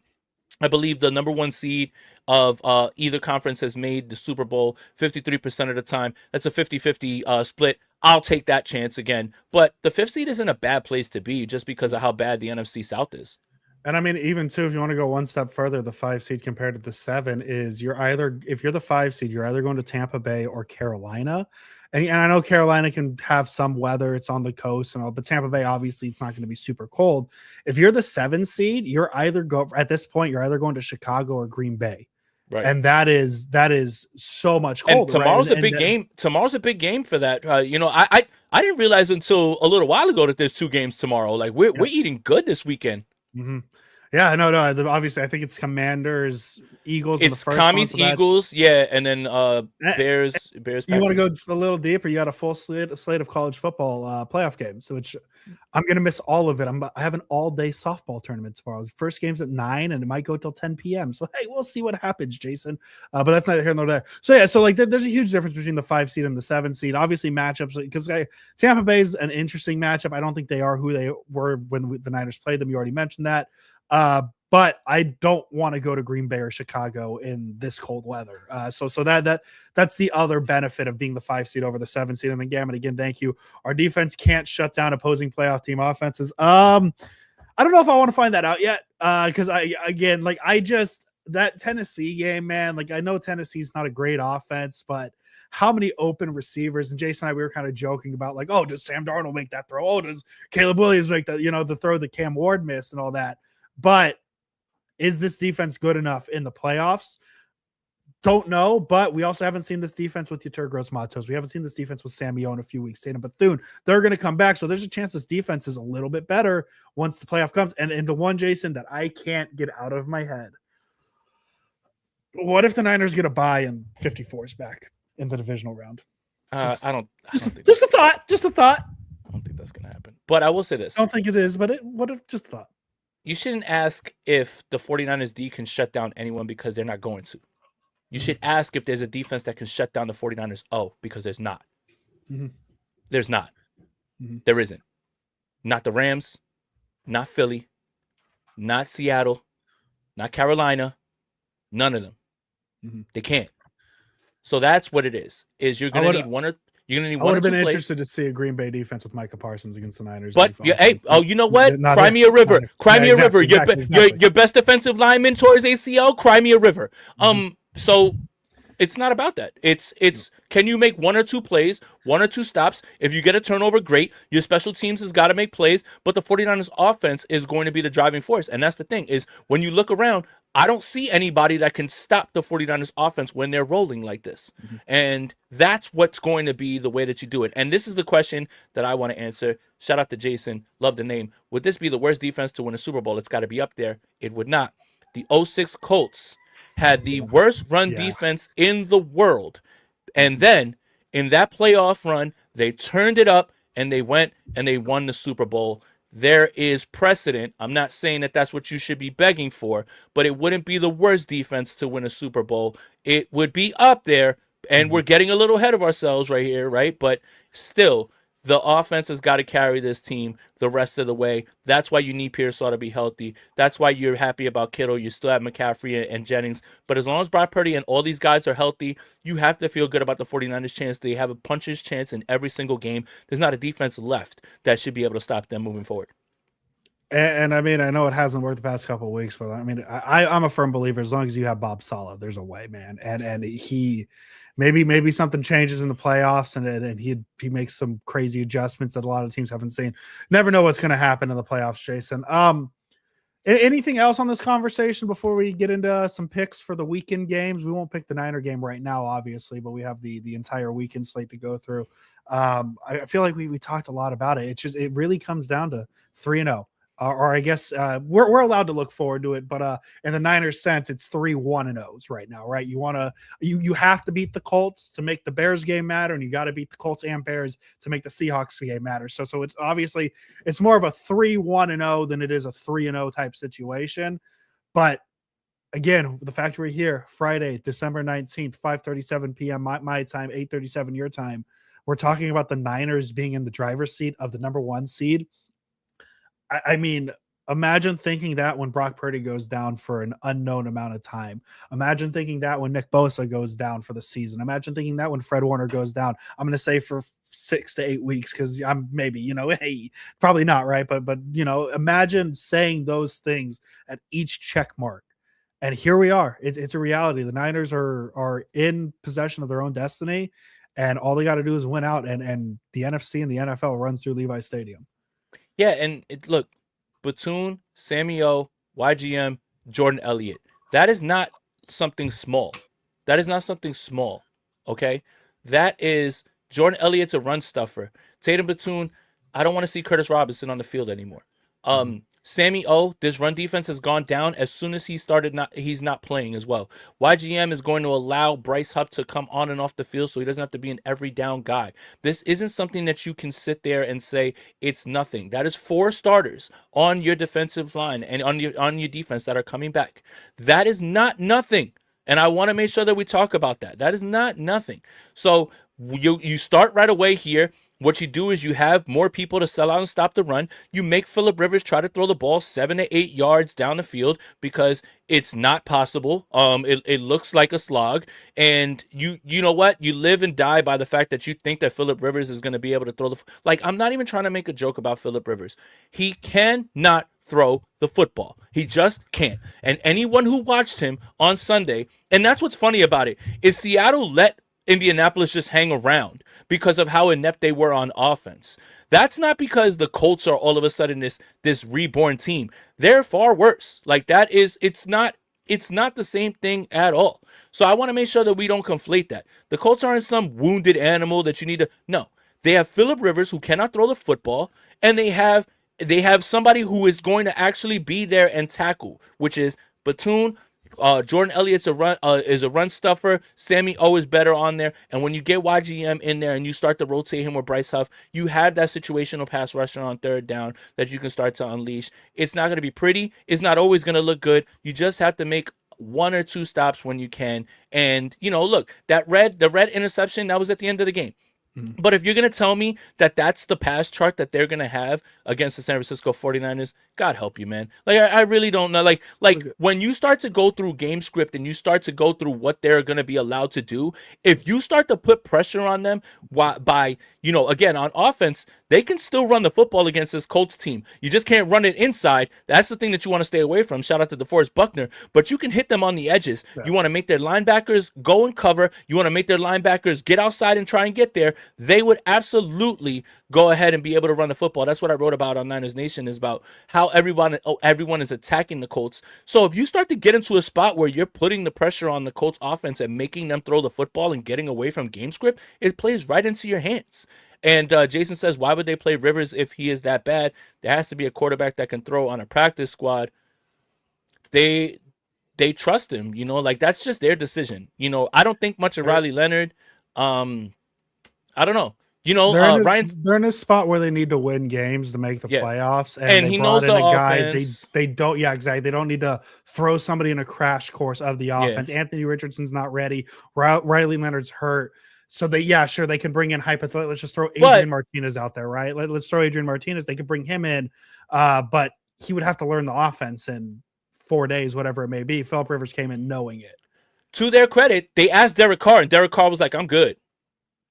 I believe the number 1 seed of either conference has made the Super Bowl 53% of the time. That's a 50-50 split. I'll take that chance again. But the 5th seed isn't a bad place to be just because of how bad the NFC South is. And I mean, even too, if you want to go one step further, the 5 seed compared to the 7 is if you're the 5 seed, you're either going to Tampa Bay or Carolina. And I know Carolina can have some weather. It's on the coast and all, but Tampa Bay, obviously, it's not going to be super cold. If you're the 7 seed, at this point, you're either going to Chicago or Green Bay. Right. And that is so much colder. And tomorrow's a big game. Tomorrow's a big game for that. I didn't realize until a little while ago that there's 2 games tomorrow. Like we're eating good this weekend. Mm-hmm. Yeah, no. Obviously, I think it's Commanders, Eagles. It's Commies, Eagles, yeah, and then Bears. Packers. You want to go a little deeper? You got a full slate of college football playoff games, which I'm going to miss all of it. I have an all-day softball tournament tomorrow. The first game's at 9, and it might go till 10 p.m. So hey, we'll see what happens, Jason. But that's not here nor there. So yeah, there's a huge difference between the 5 seed and the 7 seed. Obviously, matchups because Tampa Bay is an interesting matchup. I don't think they are who they were when the Niners played them. You already mentioned that. But I don't want to go to Green Bay or Chicago in this cold weather. So that's the other benefit of being the 5 seed over the 7 seed. And then Gammon, again, thank you. Our defense can't shut down opposing playoff team offenses. I don't know if I want to find that out yet. Because that Tennessee game, man, like I know Tennessee's not a great offense, but how many open receivers? And Jason and I, we were kind of joking about like, oh, does Sam Darnold make that throw? Oh, does Caleb Williams make that, the throw that Cam Ward missed and all that. But is this defense good enough in the playoffs? Don't know, but we also haven't seen this defense with Yetur Gross-Matos. We haven't seen this defense with Sammy O in a few weeks. Tatum Bethune, they're going to come back. So there's a chance this defense is a little bit better once the playoff comes. And the one, Jason, that I can't get out of my head. What if the Niners get a bye and 54 is back in the divisional round? I don't think just a thought. I don't think that's going to happen. But I will say this. I don't think it is, but what if just a thought? You shouldn't ask if the 49ers D can shut down anyone because they're not going to. You should ask if there's a defense that can shut down the 49ers. Oh, because there's not. Mm-hmm. There's not. Mm-hmm. There isn't. Not the Rams, not Philly, not Seattle, not Carolina, none of them. Mm-hmm. They can't. So that's what it is. You're going to need one or you're going to need one or two plays. I would have been interested to see a Green Bay defense with Micah Parsons against the Niners. But you know what? Cry me a river. Cry me a river. Your best defensive lineman towards ACL. Cry me a river. So it's not about that. It's can you make one or two plays, one or two stops? If you get a turnover, great. Your special teams has got to make plays, but the 49ers offense is going to be the driving force. And that's the thing is when you look around, I don't see anybody that can stop the 49ers offense when they're rolling like this. Mm-hmm. And that's what's going to be the way that you do it. And this is the question that I want to answer. Shout out to Jason. Love the name. Would this be the worst defense to win a Super Bowl? It's got to be up there. It would not. The 06 Colts had the worst run defense in the world. And then in that playoff run, they turned it up and they went and they won the Super Bowl. There is precedent. I'm not saying that that's what you should be begging for, but it wouldn't be the worst defense to win a Super Bowl. It would be up there, and we're getting a little ahead of ourselves right here, right? But still, the offense has got to carry this team the rest of the way. That's why you need Pearsall to be healthy. That's why you're happy about Kittle. You still have McCaffrey and Jennings. But as long as Brock Purdy and all these guys are healthy, you have to feel good about the 49ers' chance. They have a puncher's chance in every single game. There's not a defense left that should be able to stop them moving forward. And I mean, I know it hasn't worked the past couple of weeks, but I mean, I'm a firm believer. As long as you have Bob Saleh, there's a way, man. And he maybe something changes in the playoffs, and he makes some crazy adjustments that a lot of teams haven't seen. Never know what's going to happen in the playoffs, Jason. Anything else on this conversation before we get into some picks for the weekend games? We won't pick the Niner game right now, obviously, but we have the entire weekend slate to go through. I feel like we talked a lot about it. It really comes down to 3-0. Or I guess we're allowed to look forward to it, but in the Niners sense, it's 3 1-0s right now, right? You have to beat the Colts to make the Bears game matter, and you got to beat the Colts and Bears to make the Seahawks game matter. So it's obviously it's more of a 3-1-0 than it is a 3-0 type situation. But again, the fact we're here Friday, December 19th, 5:37 p.m. my time, 8:37 your time. We're talking about the Niners being in the driver's seat of the number 1 seed. I mean, imagine thinking that when Brock Purdy goes down for an unknown amount of time. Imagine thinking that when Nick Bosa goes down for the season. Imagine thinking that when Fred Warner goes down. I'm going to say for 6 to 8 weeks because I'm maybe, hey, probably not, right? But imagine saying those things at each check mark. And here we are. It's a reality. The Niners are in possession of their own destiny, and all they got to do is win out. And the NFC and the NFL runs through Levi Stadium. Yeah, and look, Bethune, Sammy O, YGM, Jordan Elliott. That is not something small. Okay? That is Jordan Elliott's a run stuffer. Tatum Bethune, I don't want to see Curtis Robinson on the field anymore. Sammy O, this run defense has gone down as soon as he's not playing as well. YGM is going to allow Bryce Huff to come on and off the field so he doesn't have to be an every down guy. This isn't something that you can sit there and say it's nothing. That is 4 starters on your defensive line and on your defense that are coming back. That is not nothing. And I want to make sure that we talk about that. That is not nothing. So you start right away here. What you do is you have more people to sell out and stop the run. You make Phillip Rivers try to throw the ball 7 to 8 yards down the field because it's not possible. It looks like a slog. And you know what? You live and die by the fact that you think that Phillip Rivers is going to be able to throw I'm not even trying to make a joke about Phillip Rivers. He cannot throw the football. He just can't. And anyone who watched him on Sunday, and that's what's funny about it, is Seattle let Indianapolis just hang around because of how inept they were on offense. That's not because the Colts are all of a sudden this reborn team. They're far worse. Like that is it's not the same thing at all. So I want to make sure that we don't conflate that. The Colts aren't some wounded animal that you need to no. They have Phillip Rivers who cannot throw the football, and they have somebody who is going to actually be there and tackle, which is Batoon. Jordan Elliott's is a run stuffer. Sammy O is better on there. And when you get YGM in there and you start to rotate him with Bryce Huff, you have that situational pass rusher on third down that you can start to unleash. It's not going to be pretty. It's not always going to look good. You just have to make one or two stops when you can. And, look, the red interception, that was at the end of the game. But if you're going to tell me that that's the pass chart that they're going to have against the San Francisco 49ers, God help you, man. Like, I really don't know. Like when you start to go through game script and you start to go through what they're going to be allowed to do, if you start to put pressure on them by again, on offense, they can still run the football against this Colts team. You just can't run it inside. That's the thing that you want to stay away from. Shout out to DeForest Buckner. But you can hit them on the edges. Yeah. You want to make their linebackers go and cover. You want to make their linebackers get outside and try and get there. They would absolutely go ahead and be able to run the football. That's what I wrote about on Niners Nation, is about how everyone is attacking the Colts. So if you start to get into a spot where you're putting the pressure on the Colts offense and making them throw the football and getting away from game script, it plays right into your hands. And Jason says, why would they play Rivers if he is that bad? There has to be a quarterback that can throw on a practice squad. They trust him, like that's just their decision. I don't think much of Riley Leonard. I don't know. They're in a spot where they need to win games to make the playoffs, and he knows the offense. They don't, exactly. They don't need to throw somebody in a crash course of the offense. Yeah. Anthony Richardson's not ready. Riley Leonard's hurt. So they can bring in hypothetically. Let's just throw Adrian Martinez out there, right? Let's throw Adrian Martinez. They could bring him in, but he would have to learn the offense in 4 days, whatever it may be. Phillip Rivers came in knowing it. To their credit, they asked Derek Carr, and Derek Carr was like, "I'm good."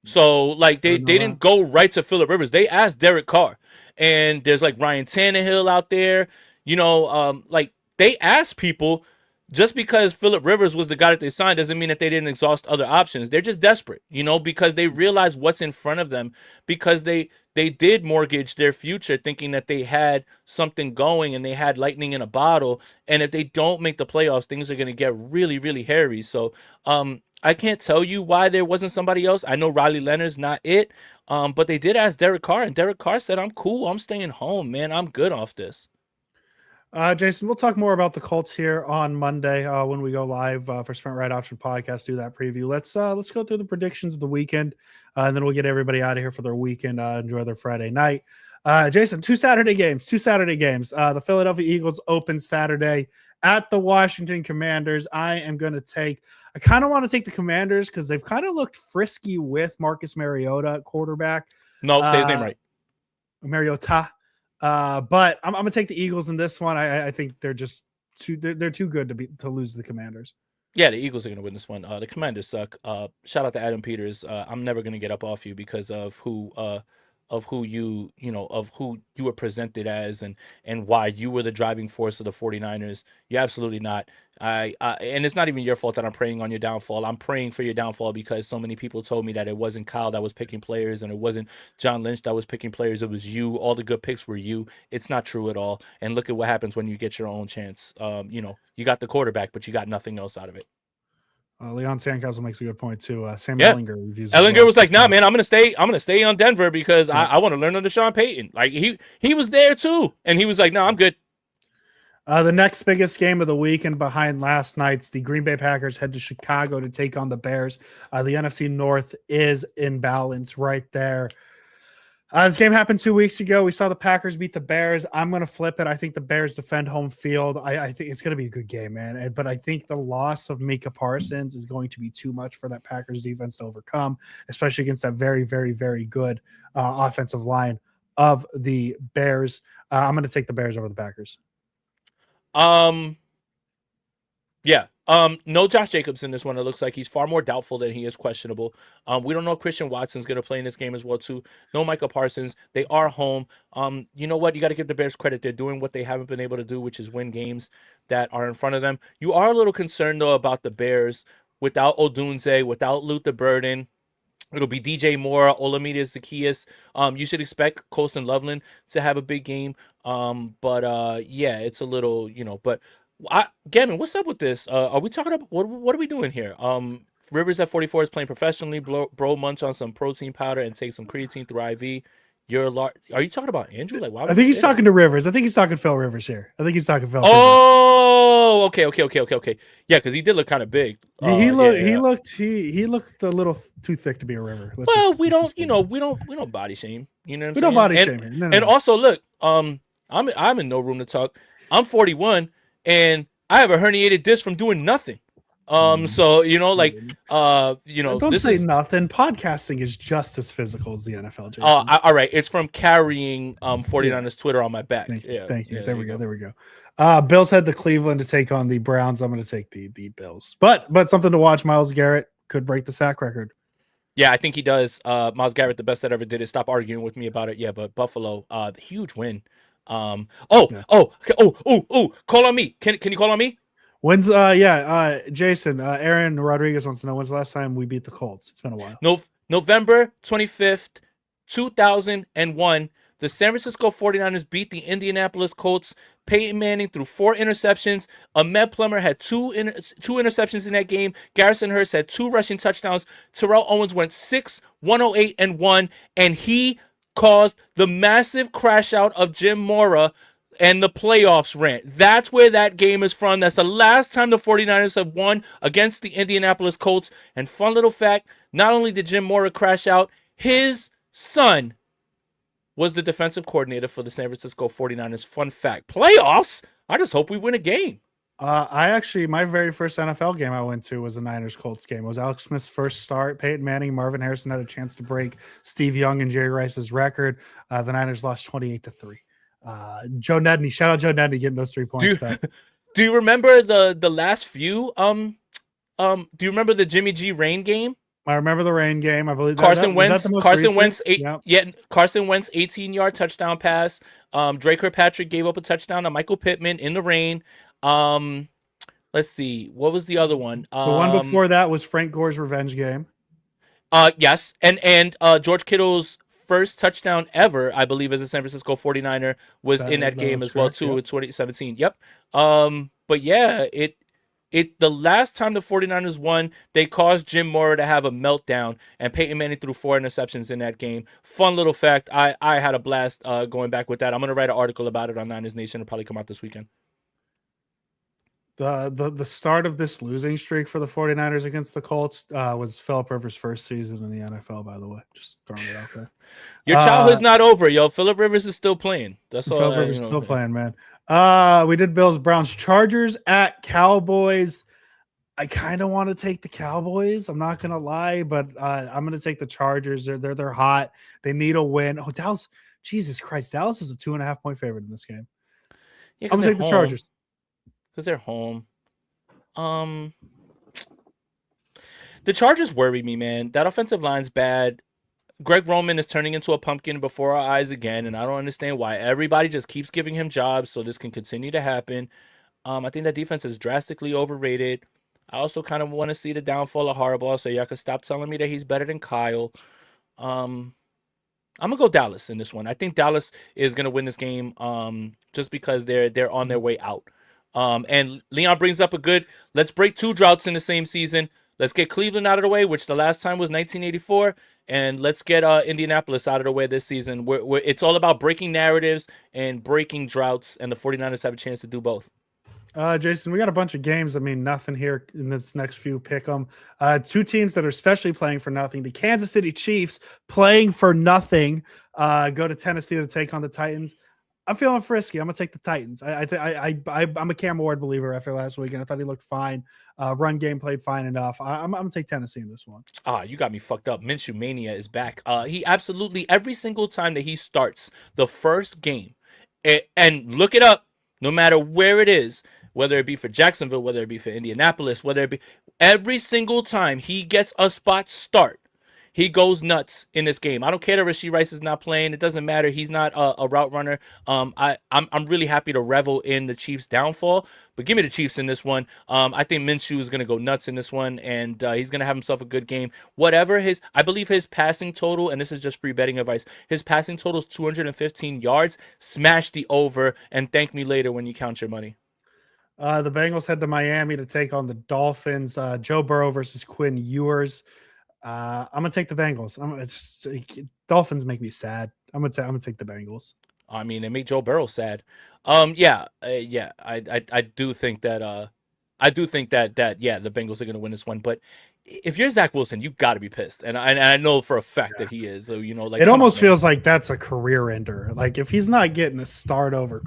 So like they didn't go right to Phillip Rivers. They asked Derek Carr, and there's like Ryan Tannehill out there. Like they asked people. Just because Phillip Rivers was the guy that they signed doesn't mean that they didn't exhaust other options. They're just desperate, because they realize what's in front of them, because they did mortgage their future thinking that they had something going and they had lightning in a bottle. And if they don't make the playoffs, things are going to get really, really hairy. So I can't tell you why there wasn't somebody else. I know Riley Leonard's not it, but they did ask Derek Carr, and Derek Carr said, "I'm cool. I'm staying home, man. I'm good off this." Jason, we'll talk more about the Colts here on Monday when we go live for Sprint Right Option Podcast. Do that preview. Let's go through the predictions of the weekend, and then we'll get everybody out of here for their weekend. Enjoy their Friday night. Jason, two Saturday games. The Philadelphia Eagles open Saturday at the Washington Commanders. I kind of want to take the Commanders because they've kind of looked frisky with Marcus Mariota at quarterback. No, say his name right. Mariota. But I'm gonna take the Eagles in this one. I think they're just they're too good to lose to the Commanders. Yeah, the Eagles are gonna win this one. The Commanders suck. Shout out to Adam Peters. I'm never gonna get up off you because of who you were presented as and why you were the driving force of the 49ers. You're absolutely not. And it's not even your fault that I'm praying on your downfall. I'm praying for your downfall because so many people told me that it wasn't Kyle that was picking players and it wasn't John Lynch that was picking players. It was you. All the good picks were you. It's not true at all. And look at what happens when you get your own chance. You got the quarterback, but you got nothing else out of it. Leon Sandcastle makes a good point too. Sam Ellinger reviews. Ellinger was like, "Nah, man, I'm gonna stay on Denver because I want to learn under Sean Payton." Like he was there too, and he was like, "No, I'm good." The next biggest game of the weekend behind last night's, the Green Bay Packers head to Chicago to take on the Bears. The NFC North is in balance right there. This game happened 2 weeks ago. We saw the Packers beat the Bears. I'm going to flip it. I think the Bears defend home field. I think it's going to be a good game, man. But I think the loss of Micah Parsons is going to be too much for that Packers defense to overcome, especially against that very, very, very good offensive line of the Bears. I'm going to take the Bears over the Packers. Yeah, No Josh Jacobs in this one. It looks like he's far more doubtful than he is questionable. We don't know if Christian Watson's going to play in this game as well too. No Micah Parsons. They are home. You know what? You got to give the Bears credit. They're doing what they haven't been able to do, which is win games that are in front of them. You are a little concerned though about the Bears without Odunze, without Luther Burden. It'll be DJ Moore, Olamide Zaccheaus. You should expect Colston Loveland to have a big game. But yeah, it's a little, but Gavin, what's up with this? Are we talking about what are we doing here? Rivers at 44 is playing professionally. Bro munch on some protein powder and take some creatine through IV. Are you talking about Andrew? Like, why? I think he's talking to Rivers. I think he's talking Phil Rivers here. I think he's talking Phil. Oh, okay. Yeah, because he did look kind of big. He looked a little too thick to be a River. We don't body shame. You know what I'm saying? We don't body shame him. And also, look, I'm in no room to talk. I'm 41 and I have a herniated disc from doing nothing. So don't say nothing. Podcasting is just as physical as the NFL. Jason. All right. It's from carrying 49ers Twitter on my back. Thank you. There we go. Bills head to Cleveland to take on the Browns. I'm going to take the Bills, but something to watch. Myles Garrett could break the sack record. Yeah, I think he does. Myles Garrett, the best that ever did it. Stop arguing with me about it. Yeah, but Buffalo, huge win. Call on me. Can you call on me? When's Jason, Aaron Rodriguez wants to know when's the last time we beat the Colts? It's been a while. November 25th, 2001. The San Francisco 49ers beat the Indianapolis Colts. Peyton Manning threw 4 interceptions. Ahmed Plummer had two interceptions in that game. Garrison Hurst had 2 rushing touchdowns. Terrell Owens went 6, 108, and 1, and he caused the massive crash out of Jim Mora and the playoffs rant. That's where that game is from. That's the last time the 49ers have won against the Indianapolis Colts. And fun little fact, not only did Jim Mora crash out, his son was the defensive coordinator for the San Francisco 49ers. Fun fact. Playoffs? I just hope we win a game. My very first NFL game I went to was a Niners-Colts game. It was Alex Smith's first start. Peyton Manning, Marvin Harrison had a chance to break Steve Young and Jerry Rice's record. The Niners lost 28-3. Joe Nedney, shout out Joe Nedney getting those 3 points. Do you remember the last few? Do you remember the Jimmy G Rain game? I remember the Rain game. I believe Carson Wentz 18-yard touchdown pass. Drake Kirkpatrick gave up a touchdown to Michael Pittman in the rain. Let's see, what was the other one? The one before that was Frank Gore's revenge game. Yes, and George Kittle's first touchdown ever, I believe, as a San Francisco 49er was in that game as well too, in 2017. Yep. But yeah, the last time the 49ers won, they caused Jim Mora to have a meltdown, and Peyton Manning threw 4 interceptions in that game. Fun little fact. I had a blast going back with that. I'm going to write an article about it on Niners Nation. It'll probably come out this weekend. The start of this losing streak for the 49ers against the Colts was Philip Rivers' first season in the NFL, by the way. Just throwing it out there. Your childhood's not over, yo. Philip Rivers is still playing. That's all. Philip Rivers is still playing, man. We did Bills, Browns, Chargers at Cowboys. I kind of want to take the Cowboys. I'm not gonna lie, but I'm gonna take the Chargers. They're hot. They need a win. Oh, Dallas! Jesus Christ, Dallas is a 2.5 point favorite in this game. Yeah, I'm gonna take the Chargers because they're home. The Chargers worry me, man. That offensive line's bad. Greg Roman is turning into a pumpkin before our eyes again, and I don't understand why everybody just keeps giving him jobs so this can continue to happen. I think that defense is drastically overrated. I also kind of want to see the downfall of Harbaugh, so y'all can stop telling me that he's better than Kyle. I'm gonna go Dallas in this one. I think Dallas is gonna win this game just because they're on their way out. And Leon brings up a good, let's break 2 droughts in the same season. Let's get Cleveland out of the way, which the last time was 1984, and let's get Indianapolis out of the way this season. It's all about breaking narratives and breaking droughts, and the 49ers have a chance to do both. Jason, we got a bunch of games. I mean, nothing here in this next few. Pick 'em. 2 teams that are especially playing for nothing. The Kansas City Chiefs playing for nothing. Go to Tennessee to take on the Titans. I'm feeling frisky. I'm gonna take the Titans. I'm a Cam Ward believer after last week, and I thought he looked fine. Run game played fine enough. I'm gonna take Tennessee in this one. You got me fucked up. Minshew Mania is back. He absolutely every single time that he starts the first game, and look it up, no matter where it is. whether it be for Jacksonville, whether it be for Indianapolis, whether it be every single time he gets a spot start, he goes nuts in this game. I don't care that Rashee Rice is not playing. It doesn't matter. He's not a route runner. I'm really happy to revel in the Chiefs' downfall, but give me the Chiefs in this one. I think Minshew is going to go nuts in this one, and he's going to have himself a good game. Whatever I believe his passing total, and this is just free betting advice, his passing total is 215 yards. Smash the over, and thank me later when you count your money. The Bengals head to Miami to take on the Dolphins. Joe Burrow versus Quinn Ewers. I'm gonna take the Bengals. Dolphins make me sad. I'm gonna take the Bengals. I mean, they make Joe Burrow sad. Yeah. I do think that. The Bengals are gonna win this one. But if you're Zach Wilson, you got to be pissed, and I know for a fact that he is. So like it almost feels like that's a career ender. Like if he's not getting a start over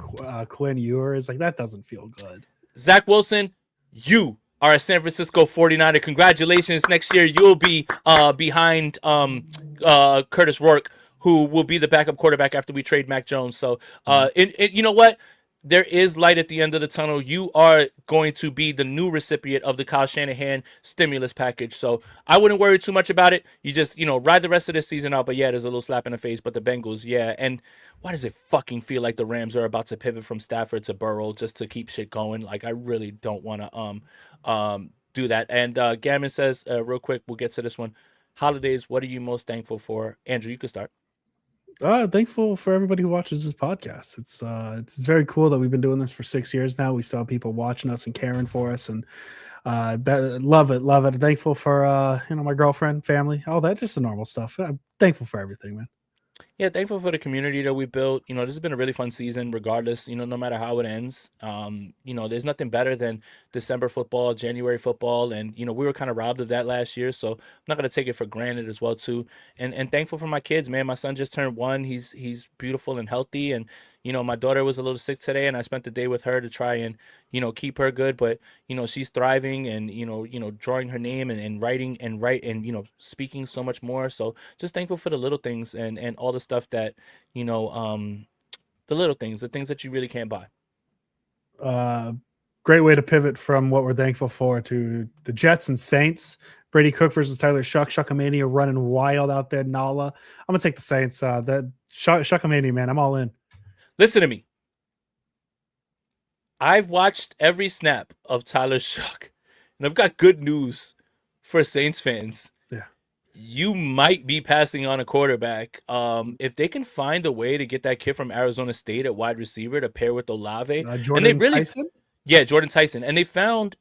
Quinn Ewers, like that doesn't feel good. Zach Wilson, you are a San Francisco 49er. Congratulations. Next year, you'll be behind Curtis Rourke, who will be the backup quarterback after we trade Mac Jones. So, you know what? There is light at the end of the tunnel. You are going to be the new recipient of the Kyle Shanahan stimulus package. So I wouldn't worry too much about it. You just, ride the rest of this season out. But yeah, there's a little slap in the face. But the Bengals, yeah. And why does it fucking feel like the Rams are about to pivot from Stafford to Burrow just to keep shit going? Like, I really don't want to do that. And Gammon says, real quick, we'll get to this one. Holidays, what are you most thankful for? Andrew, you can start. Thankful for everybody who watches this podcast. It's very cool that we've been doing this for 6 years now. We still have people watching us and caring for us, and love it. Thankful for my girlfriend, family, all that, just the normal stuff. I'm thankful for everything, man. Yeah, thankful for the community that we built. This has been a really fun season, regardless, no matter how it ends. There's nothing better than December football, January football. And, we were kind of robbed of that last year. So I'm not going to take it for granted as well, too. And thankful for my kids, man. My son just turned 1. He's beautiful and healthy. And, my daughter was a little sick today, and I spent the day with her to try and, keep her good. But, she's thriving and, drawing her name and writing and speaking so much more. So just thankful for the little things and all the stuff that, the little things, the things that you really can't buy. Great way to pivot from what we're thankful for to the Jets and Saints. Brady Cook versus Tyler Shuckamania running wild out there. Nala. I'm going to take the Saints. The Shuckamania, man, I'm all in. Listen to me. I've watched every snap of Tyler Shuck, and I've got good news for Saints fans. Yeah. You might be passing on a quarterback. If they can find a way to get that kid from Arizona State at wide receiver to pair with Olave. Jordan Tyson? Yeah, Jordan Tyson. And they found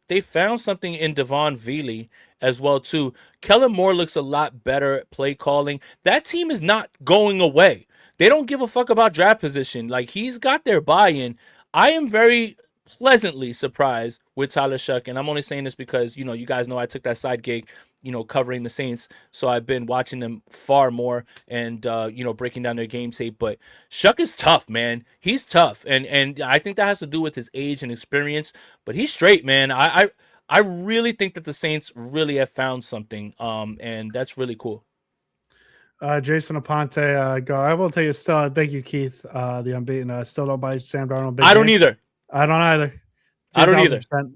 something in Devon Veely as well, too. Kellen Moore looks a lot better at play calling. That team is not going away. They don't give a fuck about draft position. Like, he's got their buy-in. I am very pleasantly surprised with Tyler Shuck, and I'm only saying this because, you guys know I took that side gig, covering the Saints, so I've been watching them far more and, breaking down their game tape. But Shuck is tough, man. He's tough, and I think that has to do with his age and experience, but he's straight, man. I really think that the Saints really have found something, and that's really cool. Jason Aponte, go. I will tell you still. Thank you, Keith. The unbeaten. Still don't buy Sam Darnold. I don't either. I don't either.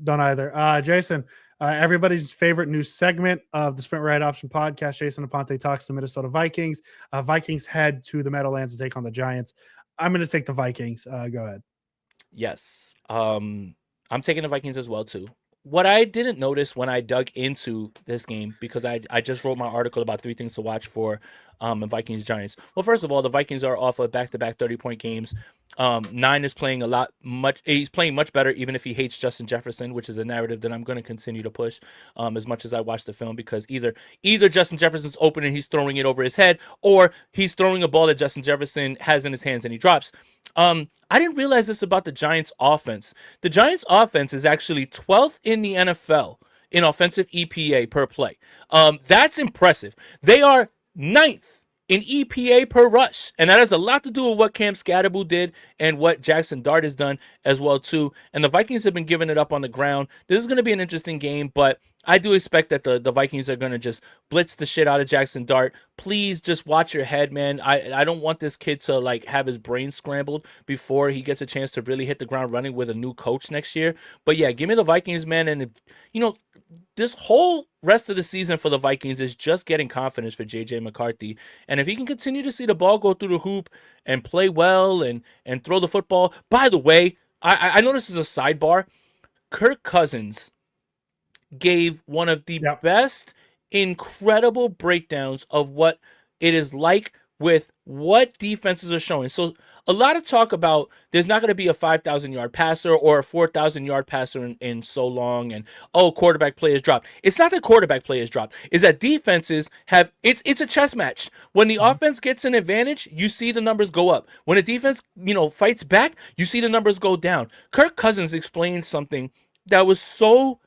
Don't either. Jason, everybody's favorite new segment of the Sprint Right Option podcast. Jason Aponte talks the Minnesota Vikings. Vikings head to the Meadowlands to take on the Giants. I'm going to take the Vikings. Go ahead. Yes. I'm taking the Vikings as well, too. What I didn't notice when I dug into this game, because I just wrote my article about 3 things to watch for Vikings Giants. Well, first of all, the Vikings are off of back-to-back 30-point games. Nine is playing he's playing much better, even if he hates Justin Jefferson, which is a narrative that I'm going to continue to push as much as I watch the film, because either Justin Jefferson's open and he's throwing it over his head, or he's throwing a ball that Justin Jefferson has in his hands and he drops. I didn't realize this about the Giants offense. The Giants offense is actually 12th in the NFL in offensive EPA per play. That's impressive. They are 9th in EPA per rush, and that has a lot to do with what Cam Scatterbu did and what Jackson Dart has done as well too. And the Vikings have been giving it up on the ground. This is going to be an interesting game, but I do expect that the Vikings are going to just blitz the shit out of Jackson Dart. Please just watch your head, man. I don't want this kid to like have his brain scrambled before he gets a chance to really hit the ground running with a new coach next year. But yeah, give me the Vikings, man. And if, you know, this whole rest of the season for the Vikings is just getting confidence for JJ McCarthy. And if he can continue to see the ball go through the hoop and play well and throw the football. By the way, I know this is a sidebar. Kirk Cousins gave one of the Yep. best, incredible breakdowns of what it is like with what defenses are showing. So a lot of talk about there's not going to be a 5,000-yard passer or a 4,000-yard passer in so long, and quarterback play is dropped. It's not that quarterback play is dropped. It's that defenses have it's a chess match. When the offense gets an advantage, you see the numbers go up. When a defense fights back, you see the numbers go down. Kirk Cousins explained something that was so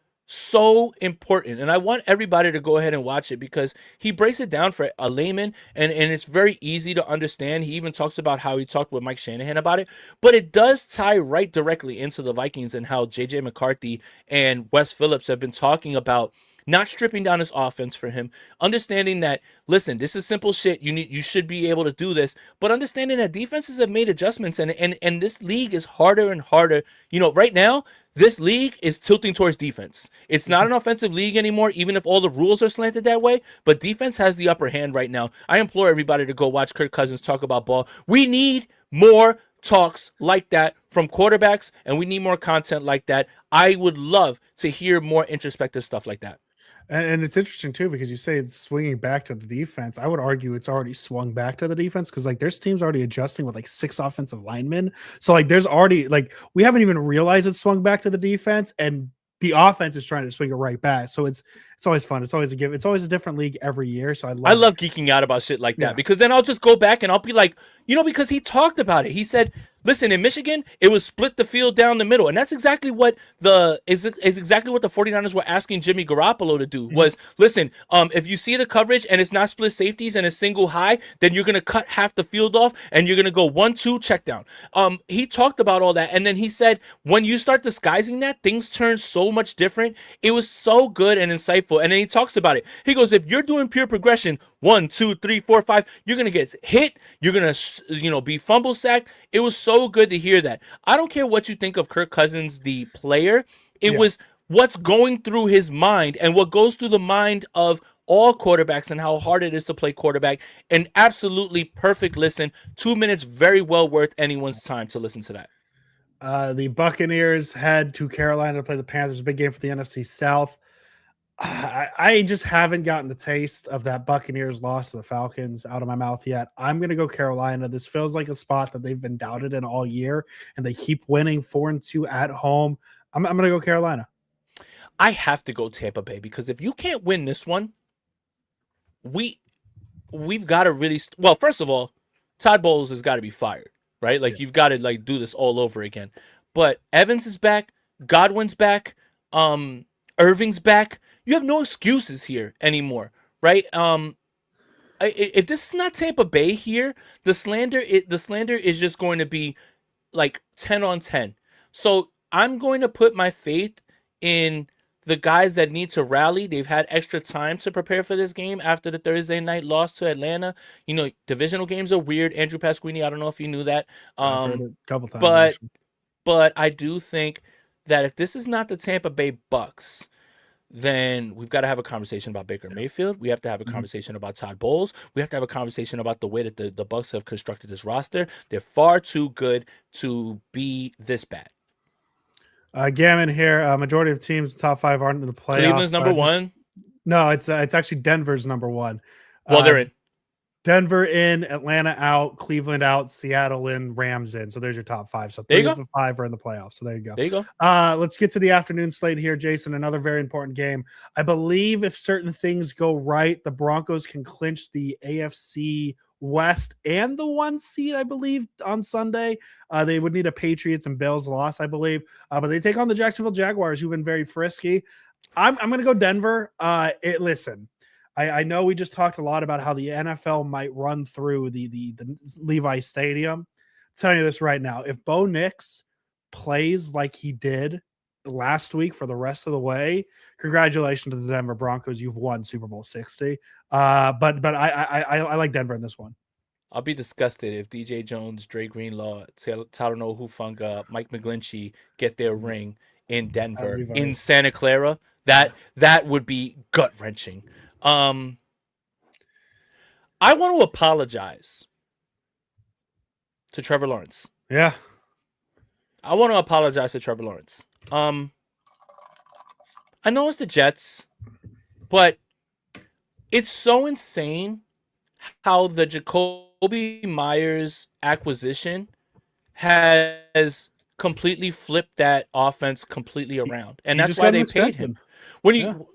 important, and I want everybody to go ahead and watch it because he breaks it down for a layman, and it's very easy to understand. He even talks about how he talked with Mike Shanahan about it, but it does tie right directly into the Vikings and how JJ McCarthy and Wes Phillips have been talking about not stripping down his offense for him, understanding that, listen, this is simple shit. You should be able to do this, but understanding that defenses have made adjustments, and this league is harder and harder. Right now, this league is tilting towards defense. It's not an offensive league anymore, even if all the rules are slanted that way, but defense has the upper hand right now. I implore everybody to go watch Kirk Cousins talk about ball. We need more talks like that from quarterbacks, and we need more content like that. I would love to hear more introspective stuff like that. And it's interesting too because you say it's swinging back to the defense. I would argue it's already swung back to the defense because like there's teams already adjusting with like 6 offensive linemen. So like there's already like we haven't even realized it's swung back to the defense, and the offense is trying to swing it right back. So it's always fun. It's always a give. It's always a different league every year. So I I love it. love geeking out about shit like that Yeah. because then I'll just go back and I'll be like, because he talked about it. He said, listen, in Michigan, it was split the field down the middle. And that's exactly what is exactly what the 49ers were asking Jimmy Garoppolo to do Mhm. was, listen, if you see the coverage and it's not split safeties and a single high, then you're going to cut half the field off and you're going to go 1-2 check down. He talked about all that. And then he said, when you start disguising that, things turn so much different. It was so good and insightful. And then he talks about it. He goes, if you're doing pure progression, 1, 2, 3, 4, 5, you're gonna get hit. You're gonna, be fumble sacked. It was so good to hear that. I don't care what you think of Kirk Cousins, the player. It Yeah. was what's going through his mind and what goes through the mind of all quarterbacks and how hard it is to play quarterback. An absolutely perfect listen. 2 minutes, very well worth anyone's time to listen to that. The Buccaneers head to Carolina to play the Panthers. Big game for the NFC South. I just haven't gotten the taste of that Buccaneers loss to the Falcons out of my mouth yet. I'm going to go Carolina. This feels like a spot that they've been doubted in all year, and they keep winning 4-2 at home. I'm going to go Carolina. I have to go Tampa Bay because if you can't win this one, we've got to really well. First of all, Todd Bowles has got to be fired, right? Like Yeah. you've got to like do this all over again. But Evans is back, Godwin's back, Irving's back. You have no excuses here anymore, right? If this is not Tampa Bay here, the slander is just going to be like 10 on 10. So I'm going to put my faith in the guys that need to rally. They've had extra time to prepare for this game after the Thursday night loss to Atlanta. Divisional games are weird. Andrew Pasquini, I don't know if you knew that. I've heard it a couple times But actually. but I do think that if this is not the Tampa Bay Bucks, then we've got to have a conversation about Baker Mayfield. We have to have a Mhm. conversation about Todd Bowles. We have to have a conversation about the way that the Bucks have constructed this roster. They're far too good to be this bad. Gammon here. Majority of teams top 5 aren't in the playoffs. Cleveland's number one. No, it's actually Denver's number 1. Well, Uh, they're in. Denver in, Atlanta out, Cleveland out, Seattle in, Rams in. So there's your top 5. So There you 3 of go. the 5 are in the playoffs. So there you go. There you go. Let's get to the afternoon slate here, Jason. Another very important game. I believe if certain things go right, the Broncos can clinch the AFC West and the 1 seed, I believe, on Sunday. They would need a Patriots and Bills loss, I believe. But they take on the Jacksonville Jaguars, who've been very frisky. I'm going to go Denver. Listen. I know we just talked a lot about how the NFL might run through the Levi Stadium. I'm telling you this right now. If Bo Nix plays like he did last week for the rest of the way, congratulations to the Denver Broncos. You've won Super Bowl 60. But I like Denver in this one. I'll be disgusted if DJ Jones, Dre Greenlaw, Talanoa Hufanga, Mike McGlinchey get their ring in Denver, in Santa Clara. That would be gut wrenching. I want to apologize to Trevor Lawrence. Yeah. I want to apologize to Trevor Lawrence. I know it's the Jets, but it's so insane how the Jacoby Myers acquisition has completely flipped that offense completely around. And that's why they paid him. When you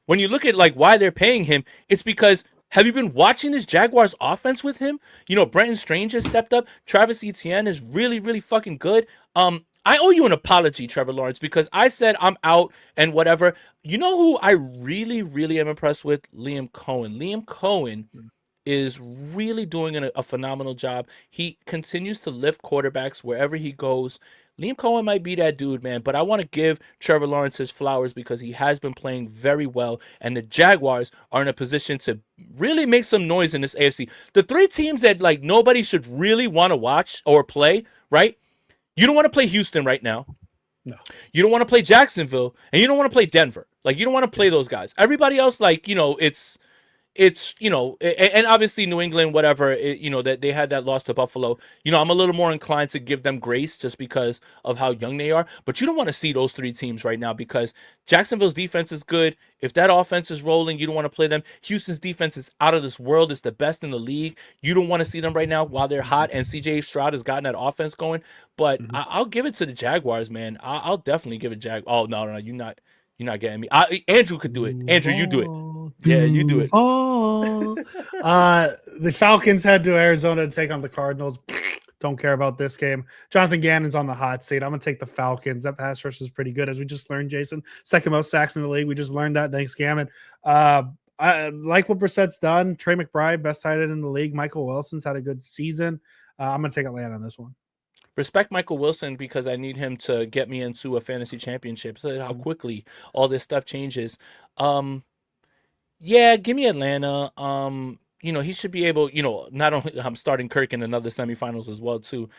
when you look at like why they're paying him, it's because have you been watching this Jaguars offense with him? You know, Brenton Strange has stepped up. Travis Etienne is really, really fucking good. I owe you an apology, Trevor Lawrence, because I said I'm out and whatever. You know who I really, really am impressed with? Liam Cohen. Liam Cohen is really doing a phenomenal job. He continues to lift quarterbacks wherever he goes. Liam Cohen might be that dude, man, but I want to give Trevor Lawrence his flowers because he has been playing very well, and the Jaguars are in a position to really make some noise in this AFC. The three teams that like nobody should really want to watch or play, right? You don't want to play Houston right now. No. You don't want to play Jacksonville, and you don't want to play Denver. Like, you don't want to play those guys. Everybody else, like, you know, it's you know, and obviously New England, whatever, you know, that they had that loss to Buffalo. You know, I'm a little more inclined to give them grace just because of how young they are. But you don't want to see those three teams right now because Jacksonville's defense is good. If that offense is rolling, you don't want to play them. Houston's defense is out of this world. It's the best in the league. You don't want to see them right now while they're hot. And CJ Stroud has gotten that offense going. But I'll give it to the Jaguars, man. I'll definitely give it Oh, no, you're not getting me. Andrew could do it. Andrew, you do it. Yeah, you do it. The Falcons head to Arizona to take on the Cardinals. Don't care about this game. Jonathan Gannon's on the hot seat. I'm going to take the Falcons. That pass rush is pretty good, as we just learned, Jason. Second most sacks in the league. We just learned that. Thanks, Gammon. I like what Brissett's done. Trey McBride, best tight end in the league. Michael Wilson's had a good season. I'm going to take Atlanta on this one. Respect Michael Wilson because I need him to get me into a fantasy championship. So how quickly all this stuff changes. Yeah, give me Atlanta. You know, he should be able, you know, not only I'm starting Kirk in another semifinals as well too.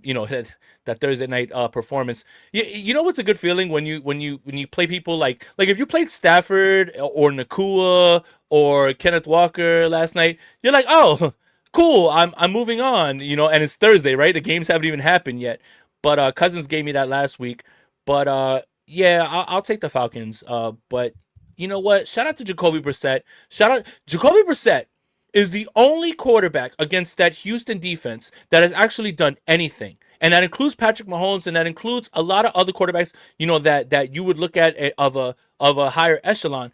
You know, that Thursday night performance. You know what's a good feeling when you play people like if you played Stafford or Nakua or Kenneth Walker last night, you're like, "Oh, cool, I'm moving on," you know, and it's Thursday, right? The games haven't even happened yet. But Cousins gave me that last week. But yeah, I'll take the Falcons. But you know what? Shout out to Jacoby Brissett. Jacoby Brissett is the only quarterback against that Houston defense that has actually done anything. And that includes Patrick Mahomes, and that includes a lot of other quarterbacks, you know, that you would look at of a higher echelon.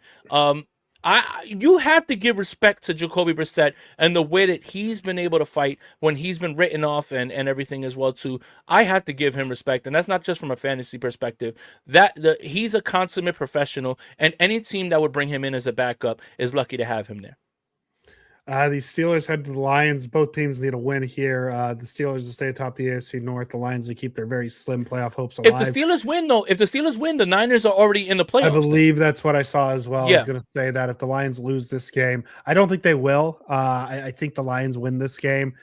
You have to give respect to Jacoby Brissett and the way that he's been able to fight when he's been written off and everything as well too. I have to give him respect, and that's not just from a fantasy perspective. He's a consummate professional, and any team that would bring him in as a backup is lucky to have him there. The Steelers head to the Lions. Both teams need a win here. The Steelers to stay atop the AFC North. The Lions to keep their very slim playoff hopes alive. If the Steelers win, the Niners are already in the playoffs. I believe that's what I saw as well. Yeah. I was going to say that if the Lions lose this game, I don't think they will. I think the Lions win this game.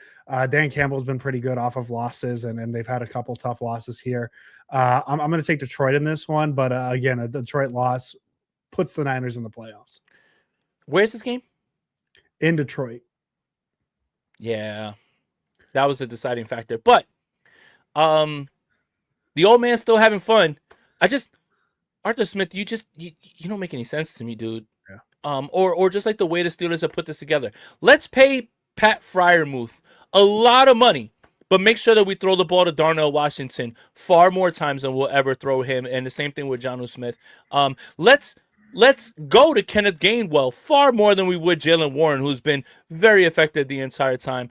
Dan Campbell's been pretty good off of losses, and they've had a couple tough losses here. I'm going to take Detroit in this one, but again, a Detroit loss puts the Niners in the playoffs. Where's this game? In Detroit. Yeah, that was the deciding factor. But the old man's still having fun. Arthur Smith, you don't make any sense to me, dude. Yeah. Or just like the way the Steelers have put this together. Let's pay Pat Freiermuth a lot of money, but make sure that we throw the ball to Darnell Washington far more times than we'll ever throw him. And the same thing with Jonnu Smith. Let's go to Kenneth Gainwell far more than we would Jaylen Warren, who's been very effective the entire time.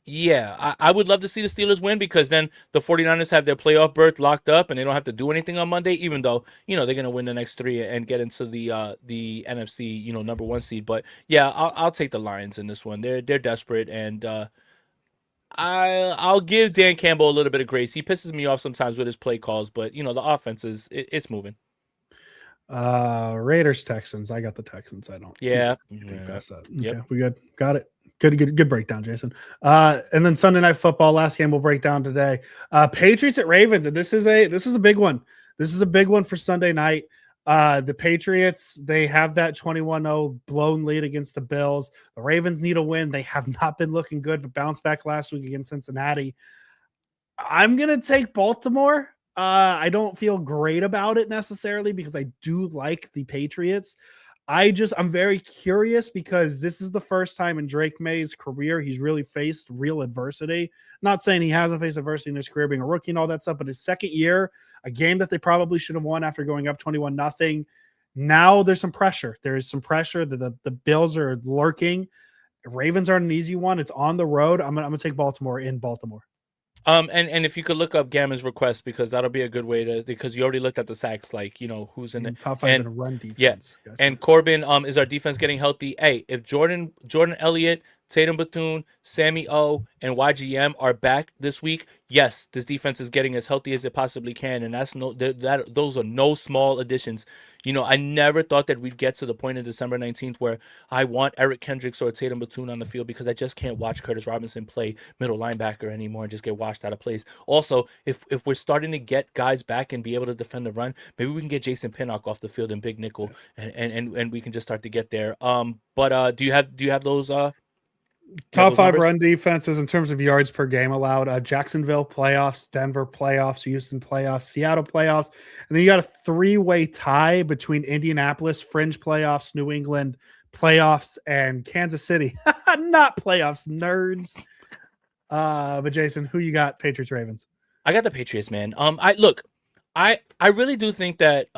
Yeah, I would love to see the Steelers win because then the 49ers have their playoff berth locked up and they don't have to do anything on Monday, even though, you know, they're going to win the next three and get into the NFC, you know, number 1 seed. But yeah, I'll take the Lions in this one. They're desperate, and I'll give Dan Campbell a little bit of grace. He pisses me off sometimes with his play calls, but the offense it's moving. Raiders, Texans. I got the Texans. I don't Yeah. think past that. Yep. Okay, we good. Got it. Good breakdown, Jason. And then Sunday Night Football, last game we'll break down today. Patriots at Ravens, and this is a big one. This is a big one for Sunday night. The Patriots, they have that 21-0 blown lead against the Bills. The Ravens need a win. They have not been looking good, but bounced back last week against Cincinnati. I'm gonna take Baltimore. I don't feel great about it necessarily because I do like the Patriots. I'm very curious because this is the first time in Drake May's career he's really faced real adversity. Not saying he hasn't faced adversity in his career being a rookie and all that stuff, but his second year, a game that they probably should have won after going up 21-0. Now there's some pressure. There is some pressure. The Bills are lurking. Ravens aren't an easy one. It's on the road. I'm gonna take Baltimore in Baltimore. And if you could look up Gamma's request, because that'll be a good way to, because you already looked at the sacks, like who's in it. Top five in a run defense. Yeah. Gotcha. And Corbin, is our defense getting healthy? Hey, if Jordan Elliott, Tatum Bethune, Sammy O, and YGM are back this week, yes, this defense is getting as healthy as it possibly can, and those are no small additions. I never thought that we'd get to the point in December 19th where I want Eric Kendricks or Tatum Bethune on the field because I just can't watch Curtis Robinson play middle linebacker anymore and just get washed out of place. Also, if we're starting to get guys back and be able to defend the run, maybe we can get Jason Pinnock off the field in big nickel, and we can just start to get there. But do you have those? Top five run defenses in terms of yards per game allowed. Jacksonville playoffs, Denver playoffs, Houston playoffs, Seattle playoffs. And then you got a three-way tie between Indianapolis, fringe playoffs, New England playoffs, and Kansas City. Not playoffs, nerds. But Jason, who you got? Patriots, Ravens. I got the Patriots, man. I really do think that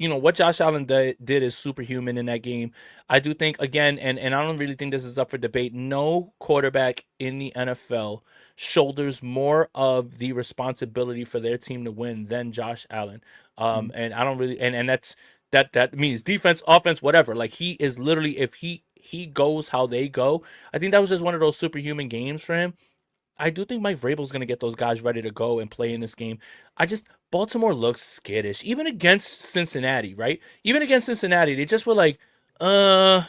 what Josh Allen did is superhuman in that game. I do think, again, and I don't really think this is up for debate, no quarterback in the NFL shoulders more of the responsibility for their team to win than Josh Allen. And I don't really, and that means defense, offense, whatever. Like, he is literally, if he goes how they go, I think that was just one of those superhuman games for him. I do think Mike Vrabel's going to get those guys ready to go and play in this game. Baltimore looks skittish, even against Cincinnati, right? Even against Cincinnati, they just were like, I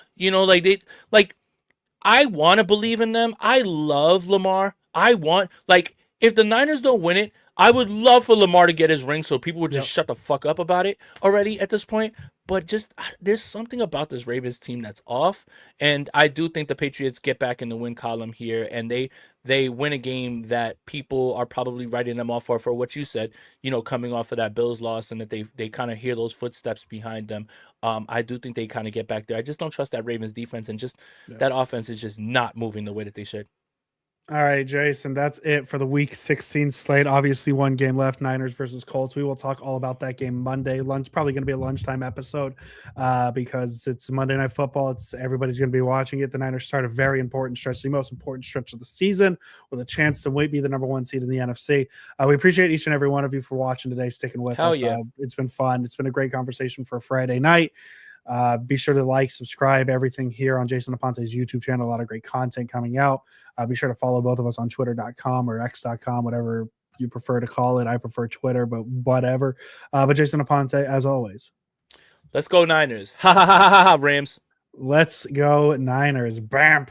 want to believe in them. I love Lamar. If the Niners don't win it, I would love for Lamar to get his ring so people would just shut the fuck up about it already at this point. But just there's something about this Ravens team that's off. And I do think the Patriots get back in the win column here, and they win a game that people are probably writing them off for what you said, coming off of that Bills loss, and that they kind of hear those footsteps behind them. I do think they kind of get back there. I just don't trust that Ravens defense, and just that offense is just not moving the way that they should. All right, Jason, that's it for the Week 16 slate. Obviously, one game left, Niners versus Colts. We will talk all about that game Monday. Probably going to be a lunchtime episode because it's Monday Night Football. Everybody's going to be watching it. The Niners start a very important stretch, the most important stretch of the season, with a chance to be the number one seed in the NFC. We appreciate each and every one of you for watching today, sticking with us. Yeah. It's been fun. It's been a great conversation for a Friday night. Be sure to like, subscribe, everything here on Jason Aponte's YouTube channel. A lot of great content coming out. Be sure to follow both of us on twitter.com or x.com, whatever you prefer to call it. I prefer Twitter, but whatever. But Jason Aponte, as always. Let's go Niners. Ha ha ha ha ha, Rams. Let's go Niners. Bam.